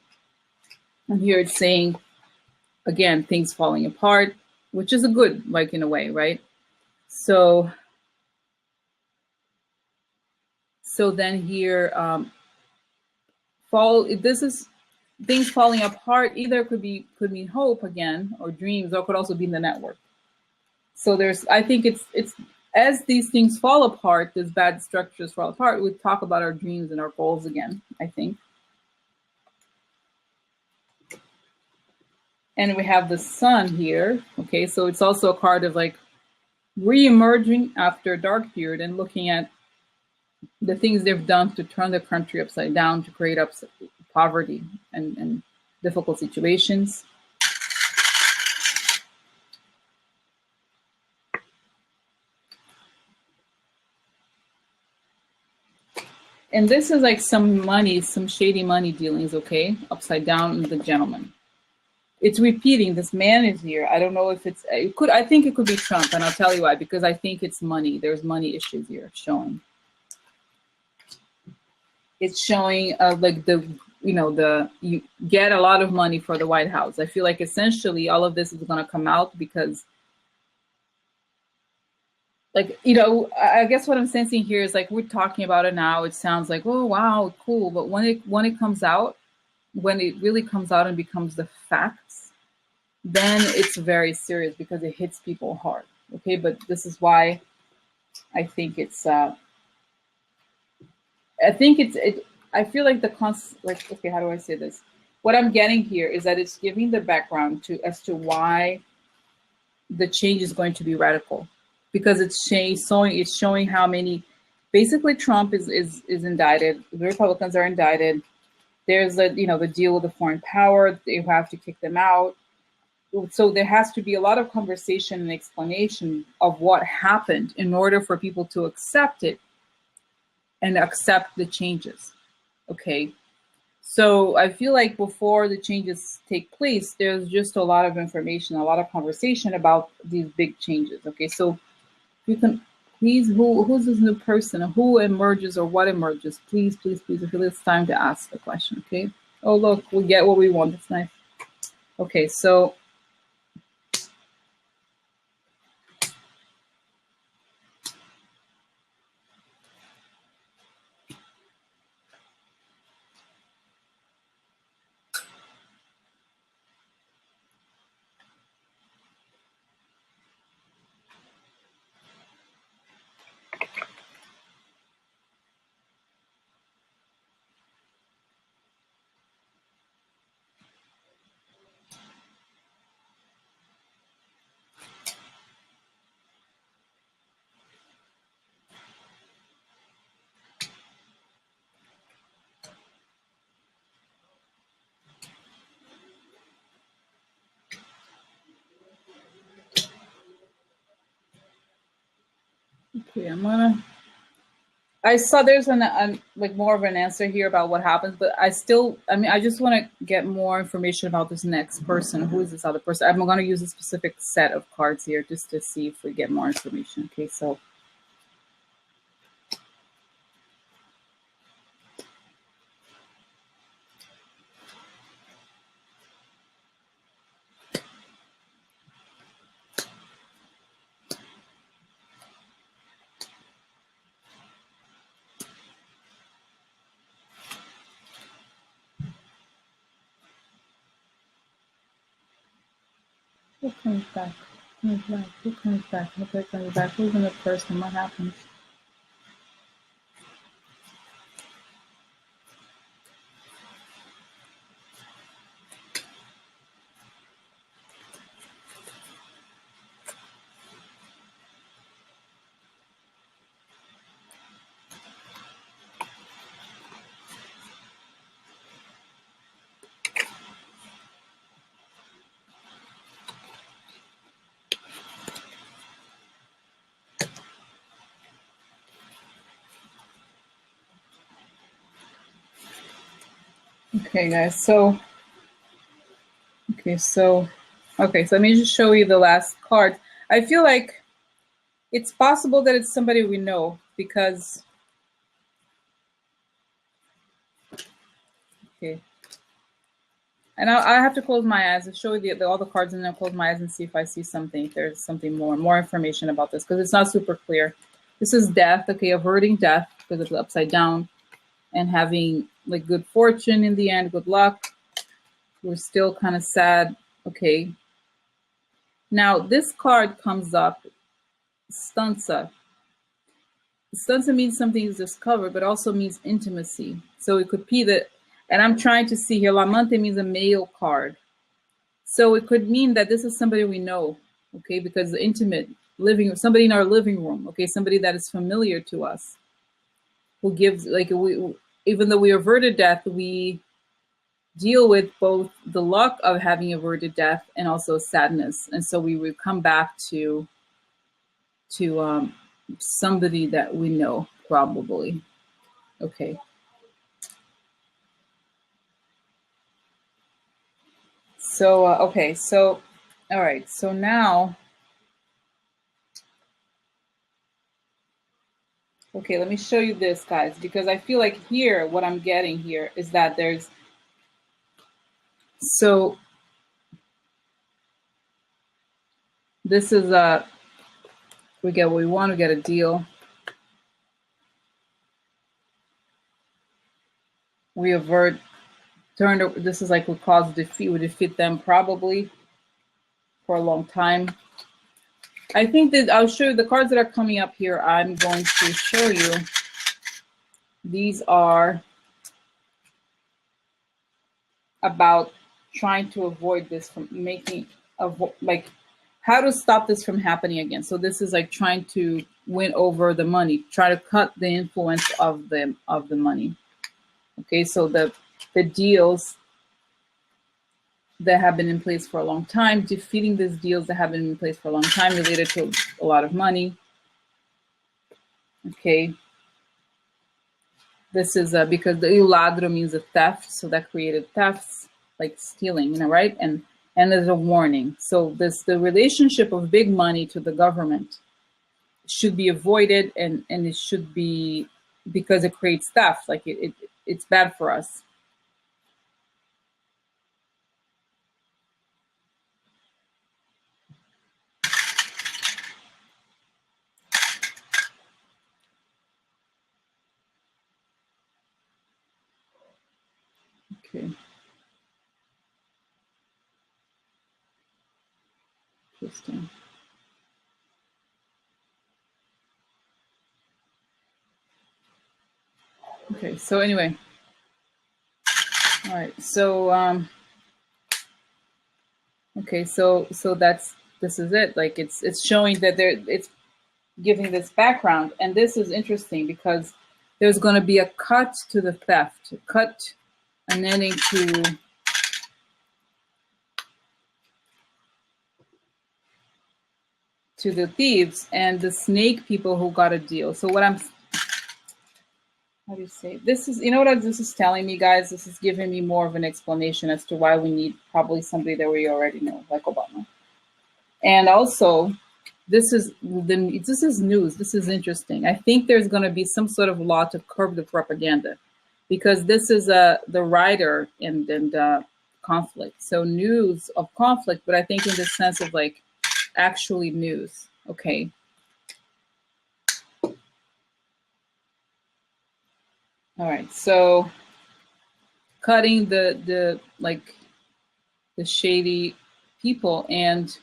Speaker 1: And here it's saying, again, things falling apart, which is a good, like, in a way, right? So then here, this is things falling apart. Either could mean hope again, or dreams, or could also be in the network. So I think it's as these things fall apart, these bad structures fall apart, we talk about our dreams and our goals again, I think. And we have the sun here. Okay, so it's also a card of like re-emerging after a dark period and looking at the things they've done to turn the country upside down, to create poverty and difficult situations. And this is like some shady money dealings, okay? Upside down in the gentleman. It's repeating, this man is here. I don't know if I think it could be Trump, and I'll tell you why, because I think it's money. There's money issues here showing. It's showing like you get a lot of money for the White House. I feel like essentially all of this is going to come out because, like, I guess what I'm sensing here is like we're talking about it now. It sounds like, oh wow, cool, but when it comes out, when it really comes out and becomes the facts, then it's very serious because it hits people hard. Okay, but this is why I think it's. I feel like okay, how do I say this? What I'm getting here is that it's giving the background as to why the change is going to be radical, because it's showing how many, basically Trump is indicted, the Republicans are indicted. There's the deal with the foreign power, you have to kick them out. So there has to be a lot of conversation and explanation of what happened in order for people to accept it and accept the changes. Okay. So I feel like before the changes take place, there's just a lot of information, a lot of conversation about these big changes. Okay. So you can Please, who's this new person? Who emerges or what emerges? Please, please, please, I feel it's time to ask the question, okay? Oh, look, we get what we want. That's nice. Okay, so okay, I saw there's like more of an answer here about what happens, but I just want to get more information about this next person. Who is this other person? I'm going to use a specific set of cards here just to see if we get more information. Okay, so. Who comes back? Who comes back? Who comes back? Who comes back? Who's in the person? What happens? Okay, guys. So let me just show you the last card. I feel like it's possible that it's somebody we know because, okay. And I have to close my eyes and show you all the cards, and then close my eyes and see if I see something. If there's something more information about this, because it's not super clear. This is death, okay, averting death because it's upside down, and having like good fortune in the end, good luck. We're still kind of sad, okay. Now this card comes up, stanza. Stanza means something is discovered, but also means intimacy. So it could be that, and I'm trying to see here, Lamante means a male card. So it could mean that this is somebody we know, okay, because the intimate living, somebody in our living room, okay, somebody that is familiar to us, who gives, like, even though we averted death, we deal with both the luck of having averted death and also sadness. And so we would come back to somebody that we know, probably. Okay. So, okay. So, all right. So now, okay, let me show you this, guys, because I feel like here, what I'm getting here is that there's, so this is we get what we want, we get a deal. We avert, this is like what caused defeat, we defeat them probably for a long time. I think that I'll show you the cards that are coming up here. I'm going to show you. These are about trying to avoid this from making, like how to stop this from happening again. So this is like trying to win over the money, try to cut the influence of the money. Okay, so the deals that have been in place for a long time, defeating these deals that have been in place for a long time related to a lot of money. Okay. This is because the ladro means a theft, so that created thefts, like stealing, right? And there's a warning. So the relationship of big money to the government should be avoided, and it should be, because it creates theft. Like it's bad for us. Okay. Interesting. Okay, so anyway. All right, so okay, so this is it. Like it's showing that it's giving this background, and this is interesting because there's going to be a cut to the theft, an ending to the thieves and the snake people who got a deal. So what how do you say? This is, you know what this is telling me, guys? This is giving me more of an explanation as to why we need probably somebody that we already know, like Obama. And also, this is news. This is interesting. I think there's going to be some sort of law to curb the propaganda, because this is the writer and conflict. So news of conflict, but I think in the sense of like actually news. Okay. All right. So cutting the shady people and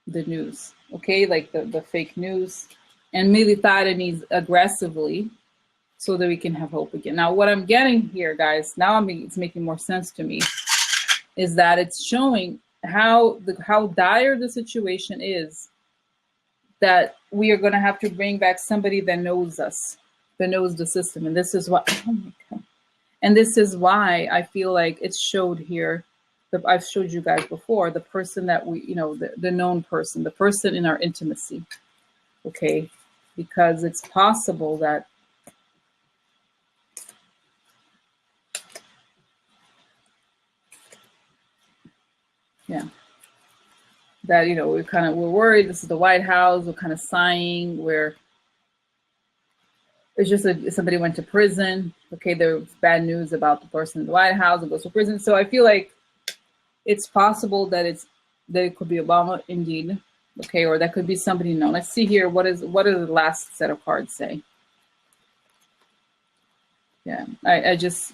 Speaker 1: the news. Okay, like the fake news, and militarizing aggressively so that we can have hope again. Now, what I'm getting here, guys, now it's making more sense to me, is that it's showing how dire the situation is, that we are going to have to bring back somebody that knows us, that knows the system. And this is why, oh my God. And this is why I feel like it's showed here. I've showed you guys before, the person that we, the known person, the person in our intimacy. Okay. Because it's possible that that, we're worried. This is the White House. We're kind of sighing. It's just somebody went to prison. Okay, there's bad news about the person in the White House and goes to prison. So I feel like it's possible that it could be Obama indeed. Okay, or that could be somebody known. Let's see here. What does the last set of cards say? Yeah, I just.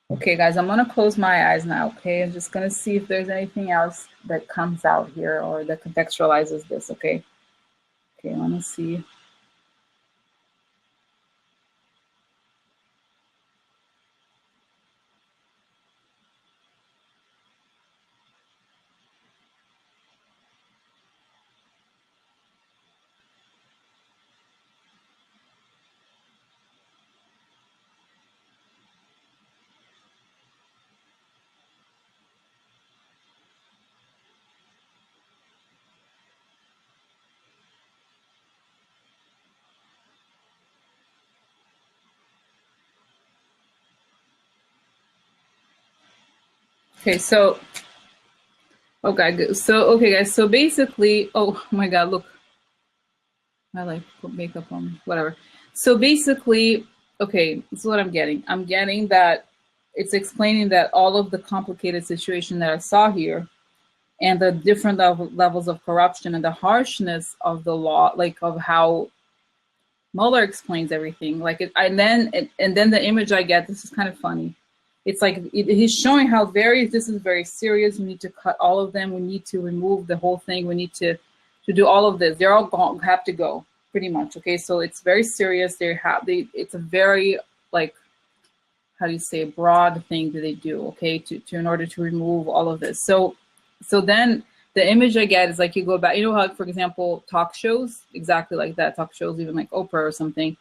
Speaker 1: Okay, guys, I'm going to close my eyes now, okay? I'm just going to see if there's anything else that comes out here or that contextualizes this, okay? Okay, let me see. Okay, so, okay, good. So, okay, guys, so basically, oh my God, look. I like put makeup on, whatever. So basically, okay, this is what I'm getting. I'm getting that it's explaining that all of the complicated situation that I saw here and the different levels of corruption and the harshness of the law, like of how Mueller explains everything. Like and then the image I get, this is kind of funny. It's like he's showing how this is very serious. We need to cut all of them. We need to remove the whole thing. We need to do all of this. They're all have to go, pretty much. Okay, so it's very serious. It's a very, like, how do you say, broad thing that they do. Okay, to in order to remove all of this. So then the image I get is like you go back. You know how, for example, talk shows, exactly like that. Talk shows, even like Oprah or something,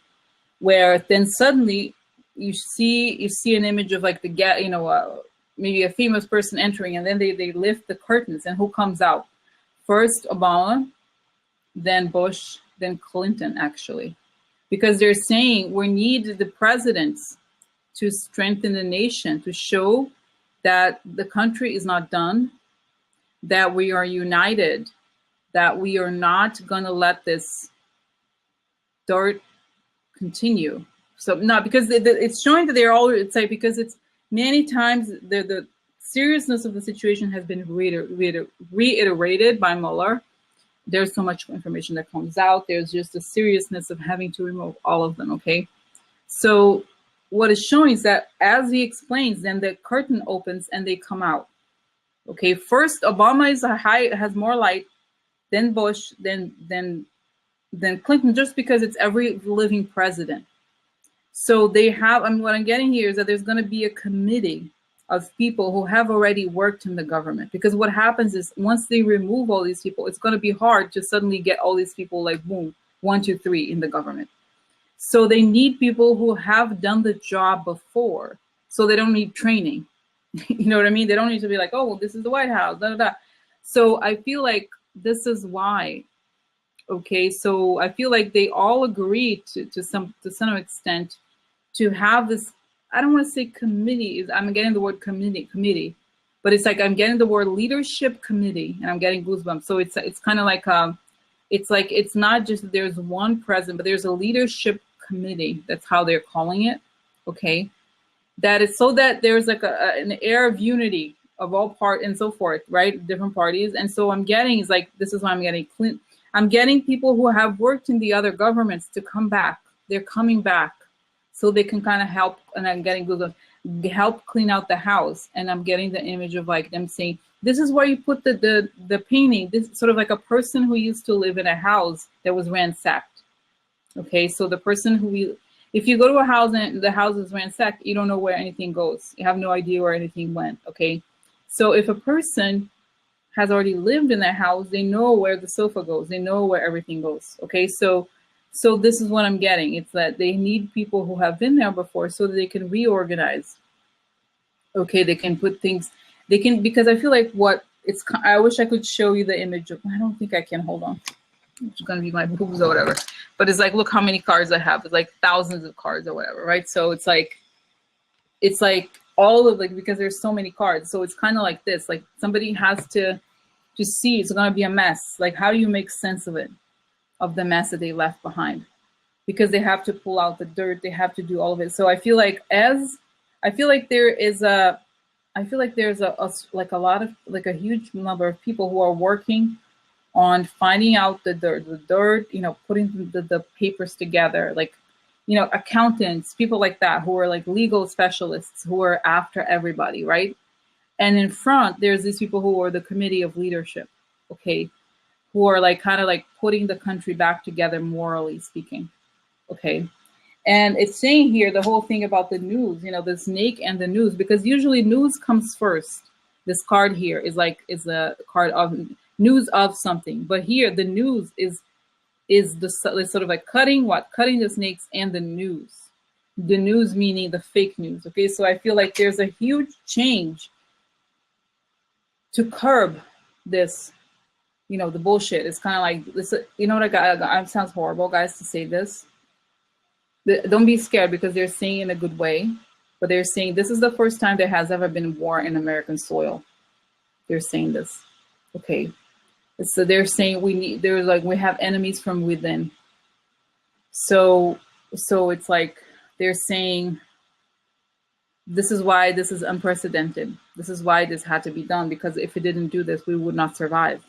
Speaker 1: where then suddenly you see an image of like maybe a famous person entering, and then they lift the curtains, and who comes out? First Obama, then Bush, then Clinton, actually. Because they're saying we need the presidents to strengthen the nation, to show that the country is not done, that we are united, that we are not going to let this dirt continue. So not because it's showing that they're all, it's like, because it's many times the seriousness of the situation has been reiterated by Mueller. There's so much information that comes out. There's just the seriousness of having to remove all of them, okay? So what it's showing is that as he explains, then the curtain opens and they come out. Okay, first Obama is has more light, then Bush, then Clinton, just because it's every living president. So they have, what I'm getting here is that there's going to be a committee of people who have already worked in the government. Because what happens is once they remove all these people, it's going to be hard to suddenly get all these people like boom, 1, 2, 3 in the government. So they need people who have done the job before, so they don't need training. You know what I mean? They don't need to be like, oh, well, this is the White House, da, da, da. So I feel like this is why. Okay, so I feel like they all agreed to some extent to have this. I don't want to say committee. I'm getting the word committee, but it's like I'm getting the word leadership committee, and I'm getting goosebumps. So it's kind of like it's not just that there's one president, but there's a leadership committee. That's how they're calling it. Okay, that is so that there's like an air of unity of all part and so forth, right? Different parties, and so I'm getting is like this is why I'm getting Clinton. I'm getting people who have worked in the other governments to come back. They're coming back so they can kind of help. And I'm getting Google help clean out the house. And I'm getting the image of like them saying, this is where you put the painting. This sort of like a person who used to live in a house that was ransacked. Okay, so the person who if you go to a house and the house is ransacked, you don't know where anything goes. You have no idea where anything went. Okay, so if a person has already lived in that house, they know where the sofa goes, they know where everything goes. Okay, so this is what I'm getting. It's that they need people who have been there before so that they can reorganize. Okay, they can put things, they can, because I feel like I wish I could show you the image of, I don't think I can, hold on. It's gonna be my boobs or whatever. But it's like, look how many cards I have. It's like thousands of cards or whatever, right? So it's like all of like, because there's so many cards. So it's kind of like this, like somebody has to see it's going to be a mess. Like, how do you make sense of it, of the mess that they left behind? Because they have to pull out the dirt. They have to do all of it. So I feel like there's a lot of, like a huge number of people who are working on finding out the dirt, you know, putting the papers together, like, you know, accountants, people like that, who are like legal specialists who are after everybody, right? And in front, there's these people who are the committee of leadership, okay, who are like kind of like putting the country back together, morally speaking, okay? And it's saying here the whole thing about the news, you know, the snake and the news, because usually news comes first. This card here is a card of news of something, but here the news is sort of like cutting the snakes and the news. The news meaning the fake news, okay? So I feel like there's a huge change to curb this, you know, the bullshit. It's kind of like this, you know what, it sounds horrible, guys, to say this. Don't be scared, because they're saying in a good way, but they're saying this is the first time there has ever been war in American soil. They're saying this, okay? So they're saying we have enemies from within. So it's like they're saying, this is why this is unprecedented. This is why this had to be done, because if it didn't do this, we would not survive.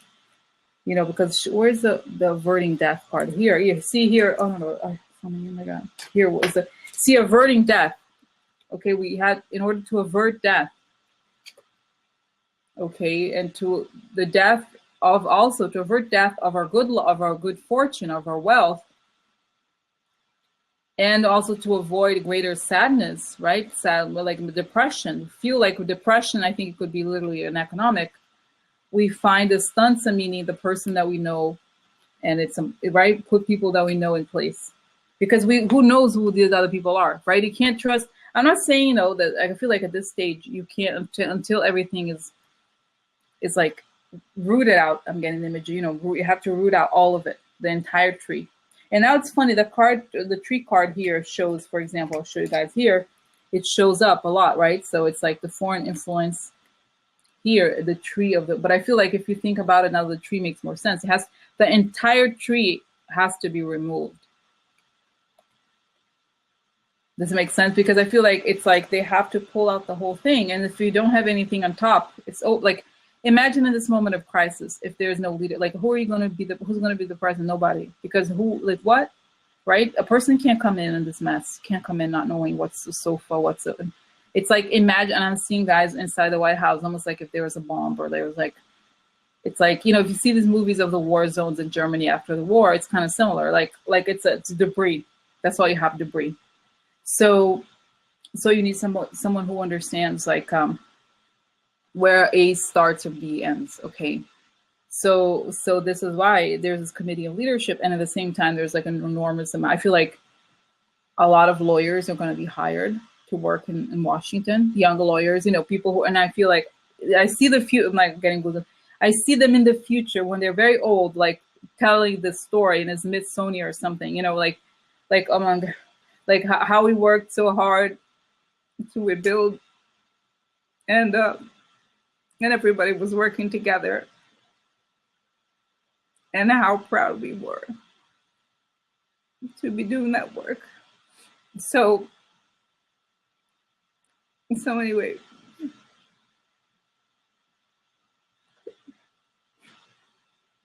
Speaker 1: You know, because where's the averting death card? Here, see here. Oh no, oh my God. Here was see averting death. Okay, we had, in order to avert death. Okay, and to the death of, also to avert death of our good fortune, of our wealth. And also to avoid greater sadness, right? Sad, like depression. Feel like depression, I think it could be literally an economic. We find the stanza, meaning the person that we know, and it's right. Put people that we know in place, because who knows who these other people are, right? You can't trust. I'm not saying, you know, that I feel like at this stage you can't until everything is like rooted out. I'm getting the image. You know, you have to root out all of it, the entire tree. And now it's funny, the tree card here shows, for example, I'll show you guys here, it shows up a lot, right? So it's like the foreign influence, here, the tree of the, but I feel like if you think about it now, the tree makes more sense. It has, the entire tree has to be removed. Does it make sense? Because I feel like it's like they have to pull out the whole thing. And if you don't have anything on top, it's like, imagine in this moment of crisis, if there's no leader, like who are you going to be, who's going to be the president? Nobody. Because who, like what, right? A person can't come in this mess, can't come in not knowing what's the sofa, what's the, it's like, imagine, and I'm seeing guys inside the White House, almost like if there was a bomb or there was like, it's like, you know, if you see these movies of the war zones in Germany after the war, it's kind of similar. Like it's debris. That's why you have debris. So you need someone who understands like where A starts or B ends. Okay. So this is why there's this committee of leadership, and at the same time, there's like an enormous amount. I feel like a lot of lawyers are going to be hired to work in Washington, young lawyers, you know, people who, and I feel like I see the few, I'm like getting good. I see them in the future when they're very old, like telling the story in a Smithsonian or something, you know, like among, like how we worked so hard to rebuild, and everybody was working together, and how proud we were to be doing that work. So anyway,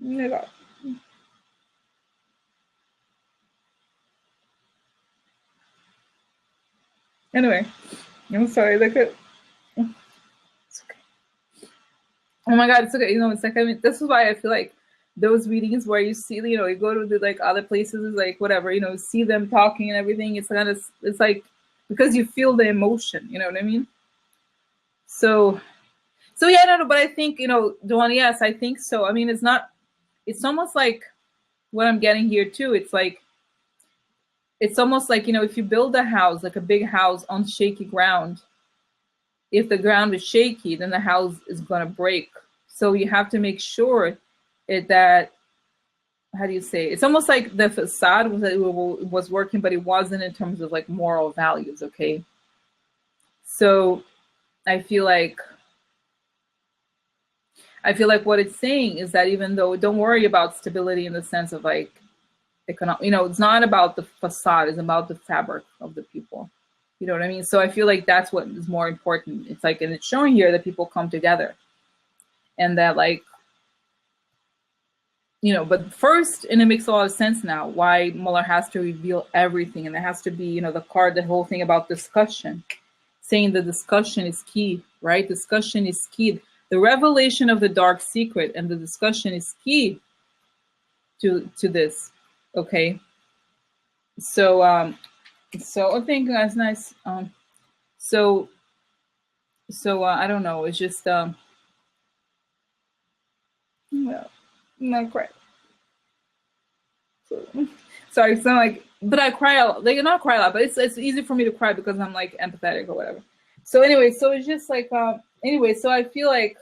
Speaker 1: yeah. Anyway, I'm sorry. Look at. It's okay. Oh my God, it's okay. You know, it's like, I mean, this is why I feel like those readings where you see, you know, you go to the like other places, like whatever, you know, see them talking and everything. It's kind of, it's like because you feel the emotion. You know what I mean? So yeah, no, but I think, you know, Dawn, yes, I think so. I mean, it's not. It's almost like what I'm getting here too. It's like. It's almost like, you know, if you build a house, like a big house on shaky ground, if the ground is shaky, then the house is going to break. So you have to make sure that, how do you say, it's almost like the facade was working, but it wasn't in terms of like moral values. Okay. So I feel like what it's saying is that even though, don't worry about stability in the sense of like, you know, it's not about the facade, it's about the fabric of the people. You know what I mean? So I feel like that's what is more important. It's like, and it's showing here that people come together, and that like, you know, but first, and it makes a lot of sense now why Mueller has to reveal everything, and there has to be, you know, the whole thing about discussion, saying the discussion is key, right? Discussion is key. The revelation of the dark secret and the discussion is key to this. Okay, so I think that's nice. So I don't know. It's just well, not quite. Sorry, so like, but I cry a lot. Like, not cry a lot, but it's easy for me to cry because I'm like empathetic or whatever. So anyway, so it's just like anyway. So I feel like.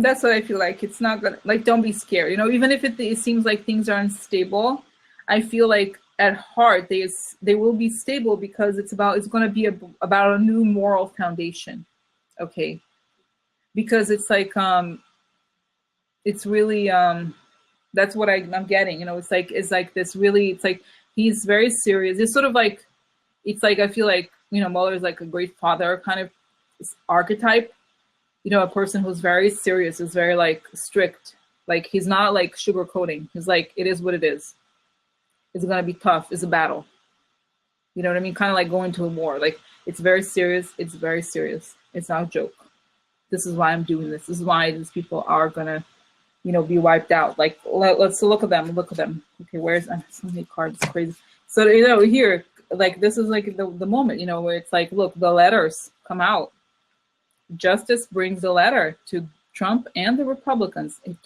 Speaker 1: That's what I feel like. It's not gonna, like, don't be scared. You know, even if it seems like things are unstable, I feel like at heart they will be stable because it's going to be about a new moral foundation. Okay, because it's like it's really that's what I'm getting. You know, it's like this really. It's like he's very serious. It's sort of like, it's like I feel like, you know, Mueller is like a great father kind of archetype. You know, a person who's very serious, is very like strict. Like he's not like sugarcoating. He's like, it is what it is. It's gonna be tough. It's a battle. You know what I mean? Kind of like going to a war. Like it's very serious. It's very serious. It's not a joke. This is why I'm doing this. This is why these people are gonna, you know, be wiped out. Like let's look at them. Look at them. Okay, where's so many cards? It's crazy. So you know, here, like this is like the moment, you know, where it's like, look, the letters come out. Justice brings a letter to Trump and the Republicans. It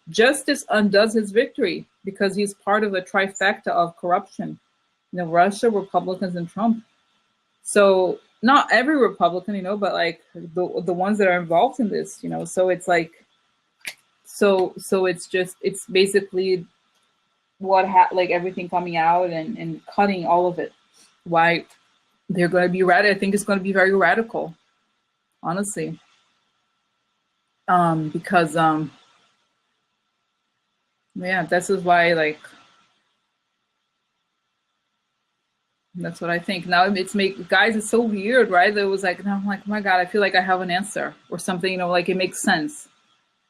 Speaker 1: justice undoes his victory because he's part of a trifecta of corruption. You know, Russia, Republicans, and Trump. So not every Republican, you know, but like the ones that are involved in this, you know. So it's like, so it's basically what like everything coming out and cutting all of it. Why they're going to be radical. I think it's going to be very radical, honestly, because yeah, this is why, like, that's what I think. Now it's guys, it's so weird, right? It was like, now I'm like, oh my God, I feel like I have an answer or something, you know, like it makes sense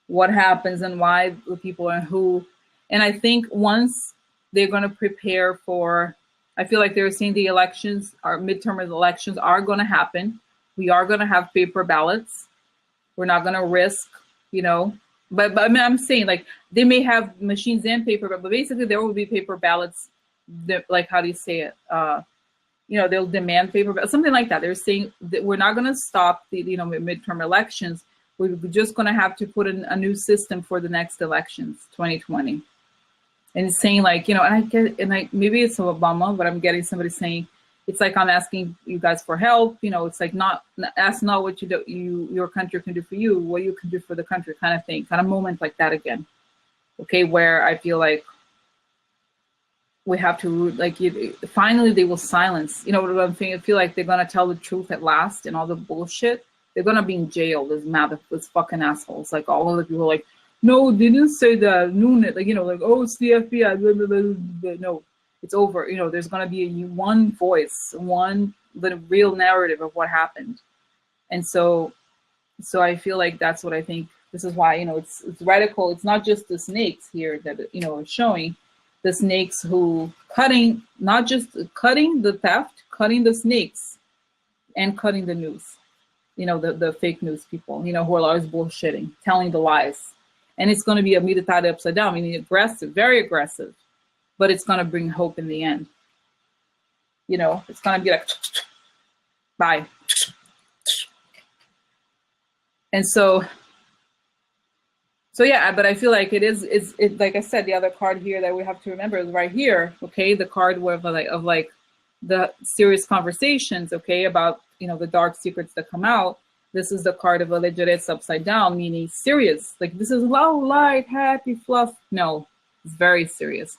Speaker 1: what happens and why the people and who. And I think once they're going to prepare for, I feel like they're saying the elections, our midterm elections are going to happen. We are going to have paper ballots. We're not going to risk, you know, but I mean, I'm saying like they may have machines and paper, but basically there will be paper ballots. Like, how do you say it? You know, they'll demand paper ballots, something like that. They're saying that we're not going to stop the, you know, midterm elections. We're just going to have to put in a new system for the next elections, 2020. And it's saying like, you know, and I get, and I, maybe it's Obama, but I'm getting somebody saying, it's like, I'm asking you guys for help. You know, it's like, ask not what your country can do for you, what you can do for the country, kind of thing, kind of moment like that again. Okay. Where I feel like we have to, like, finally they will silence, you know what I'm saying? I feel like they're going to tell the truth at last, and all the bullshit. They're going to be in jail, this fucking assholes. Like, all of the people are like, no, they didn't say that. Like, you know, like, oh, it's the FBI. Blah, blah, blah, blah. No, it's over. You know, there's going to be one voice, the real narrative of what happened. And so I feel like that's what I think. This is why, you know, it's radical. It's not just the snakes here that, you know, are showing. The snakes who not just cutting the theft, cutting the snakes, and cutting the news. You know, the fake news people, you know, who are always bullshitting, telling the lies. And it's going to be a military upside down, meaning aggressive, very aggressive, but it's going to bring hope in the end. You know, it's going to be like, bye. And so yeah, but I feel like it's like I said, the other card here that we have to remember is right here. Okay. The card of the serious conversations. Okay. About, you know, the dark secrets that come out. This is the card of alleged upside down, meaning serious. Like, this is low, light, happy, fluff. No, it's very serious.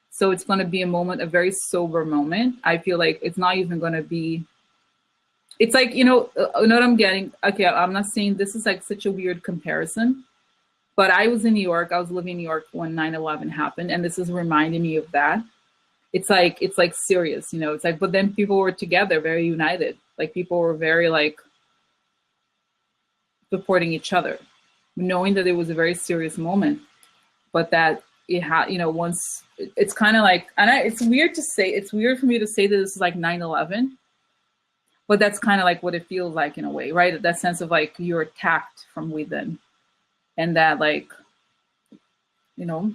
Speaker 1: So it's going to be a very sober moment. I feel like it's not even going to be, it's like, you know what I'm getting? Okay, I'm not saying this is like such a weird comparison, but I was in New York. I was living in New York when 9/11 happened. And this is reminding me of that. It's like serious, you know, it's like, but then people were together, very united. Like, people were very like, supporting each other, knowing that it was a very serious moment, but that it had, you know, once it's kind of like, and it's weird for me to say that this is like 9/11, but that's kind of like what it feels like in a way, right? That sense of like you're attacked from within, and that, like, you know,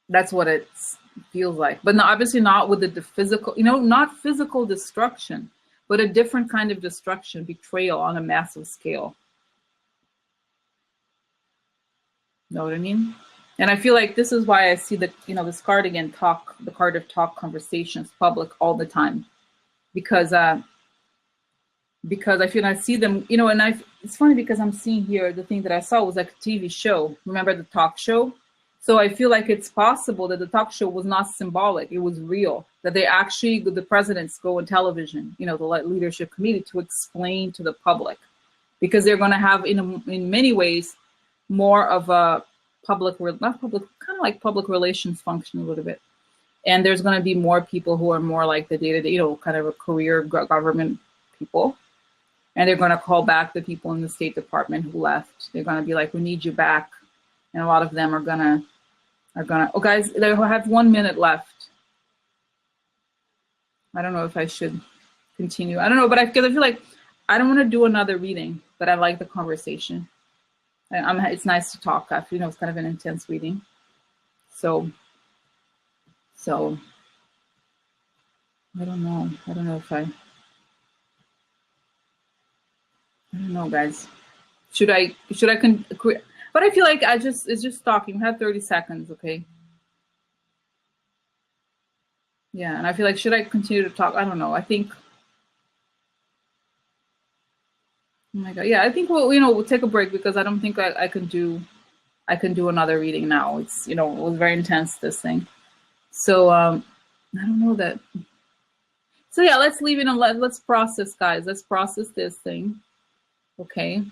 Speaker 1: that's what it feels like, but obviously not with the physical, you know, not physical destruction, but a different kind of destruction, betrayal on a massive scale. Know what I mean? And I feel like this is why I see that, you know, this card again, the card of talk, conversations, public all the time, because I feel I see them, you know, and it's funny because I'm seeing here, the thing that I saw was like a TV show. Remember the talk show? So I feel like it's possible that the talk show was not symbolic. It was real, that they actually, the presidents go on television, you know, the leadership committee, to explain to the public, because they're going to have in many ways more of a kind of like public relations function a little bit. And there's going to be more people who are more like the day-to-day, you know, kind of a career government people. And they're going to call back the people in the State Department who left. They're going to be like, we need you back. And a lot of them are gonna, oh guys, they have 1 minute left. I don't know if I should continue. I don't know, but because I feel like I don't want to do another reading, but I like the conversation. It's nice to talk after, you know, it's kind of an intense reading. So I don't know. I don't know, guys. Should I but I feel like it's just talking. We have 30 seconds, okay? Yeah, and I feel like, should I continue to talk? I don't know. I think, oh my God. Yeah, I think we'll take a break, because I don't think I can do another reading now. It's, you know, it was very intense, this thing. So I don't know that. So yeah, let's leave it and let's process, guys. Let's process this thing. Okay.